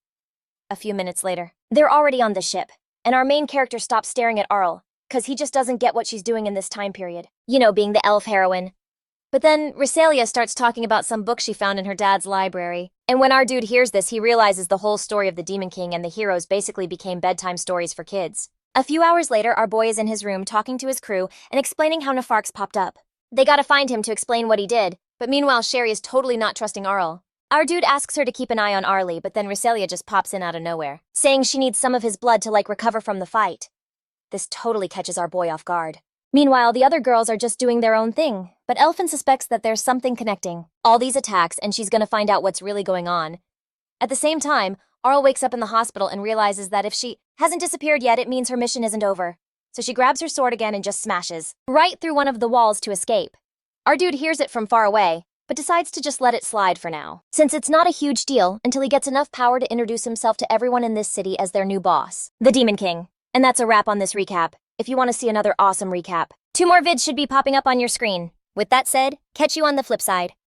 A few minutes later, they're already on the ship, and our main character stops staring at Arl, cause he just doesn't get what she's doing in this time period. You know, being the elf heroine. But then Riselia starts talking about some book she found in her dad's library. And when our dude hears this, he realizes the whole story of the Demon King and the heroes basically became bedtime stories for kids. A few hours later, our boy is in his room talking to his crew and explaining how Nefark's popped up. They gotta find him to explain what he did, but meanwhile Sherry is totally not trusting Arl. Our dude asks her to keep an eye on Arlie, but then Riselia just pops in out of nowhere, saying she needs some of his blood to recover from the fight. This totally catches our boy off guard. Meanwhile, the other girls are just doing their own thing, but Elfin suspects that there's something connecting all these attacks, and she's gonna find out what's really going on. At the same time, Arl wakes up in the hospital and realizes that if she hasn't disappeared yet, it means her mission isn't over. So she grabs her sword again and just smashes right through one of the walls to escape. Our dude hears it from far away, but decides to just let it slide for now, since it's not a huge deal until he gets enough power to introduce himself to everyone in this city as their new boss, the Demon King. And that's a wrap on this recap. If you want to see another awesome recap, 2 more vids should be popping up on your screen. With that said, catch you on the flip side.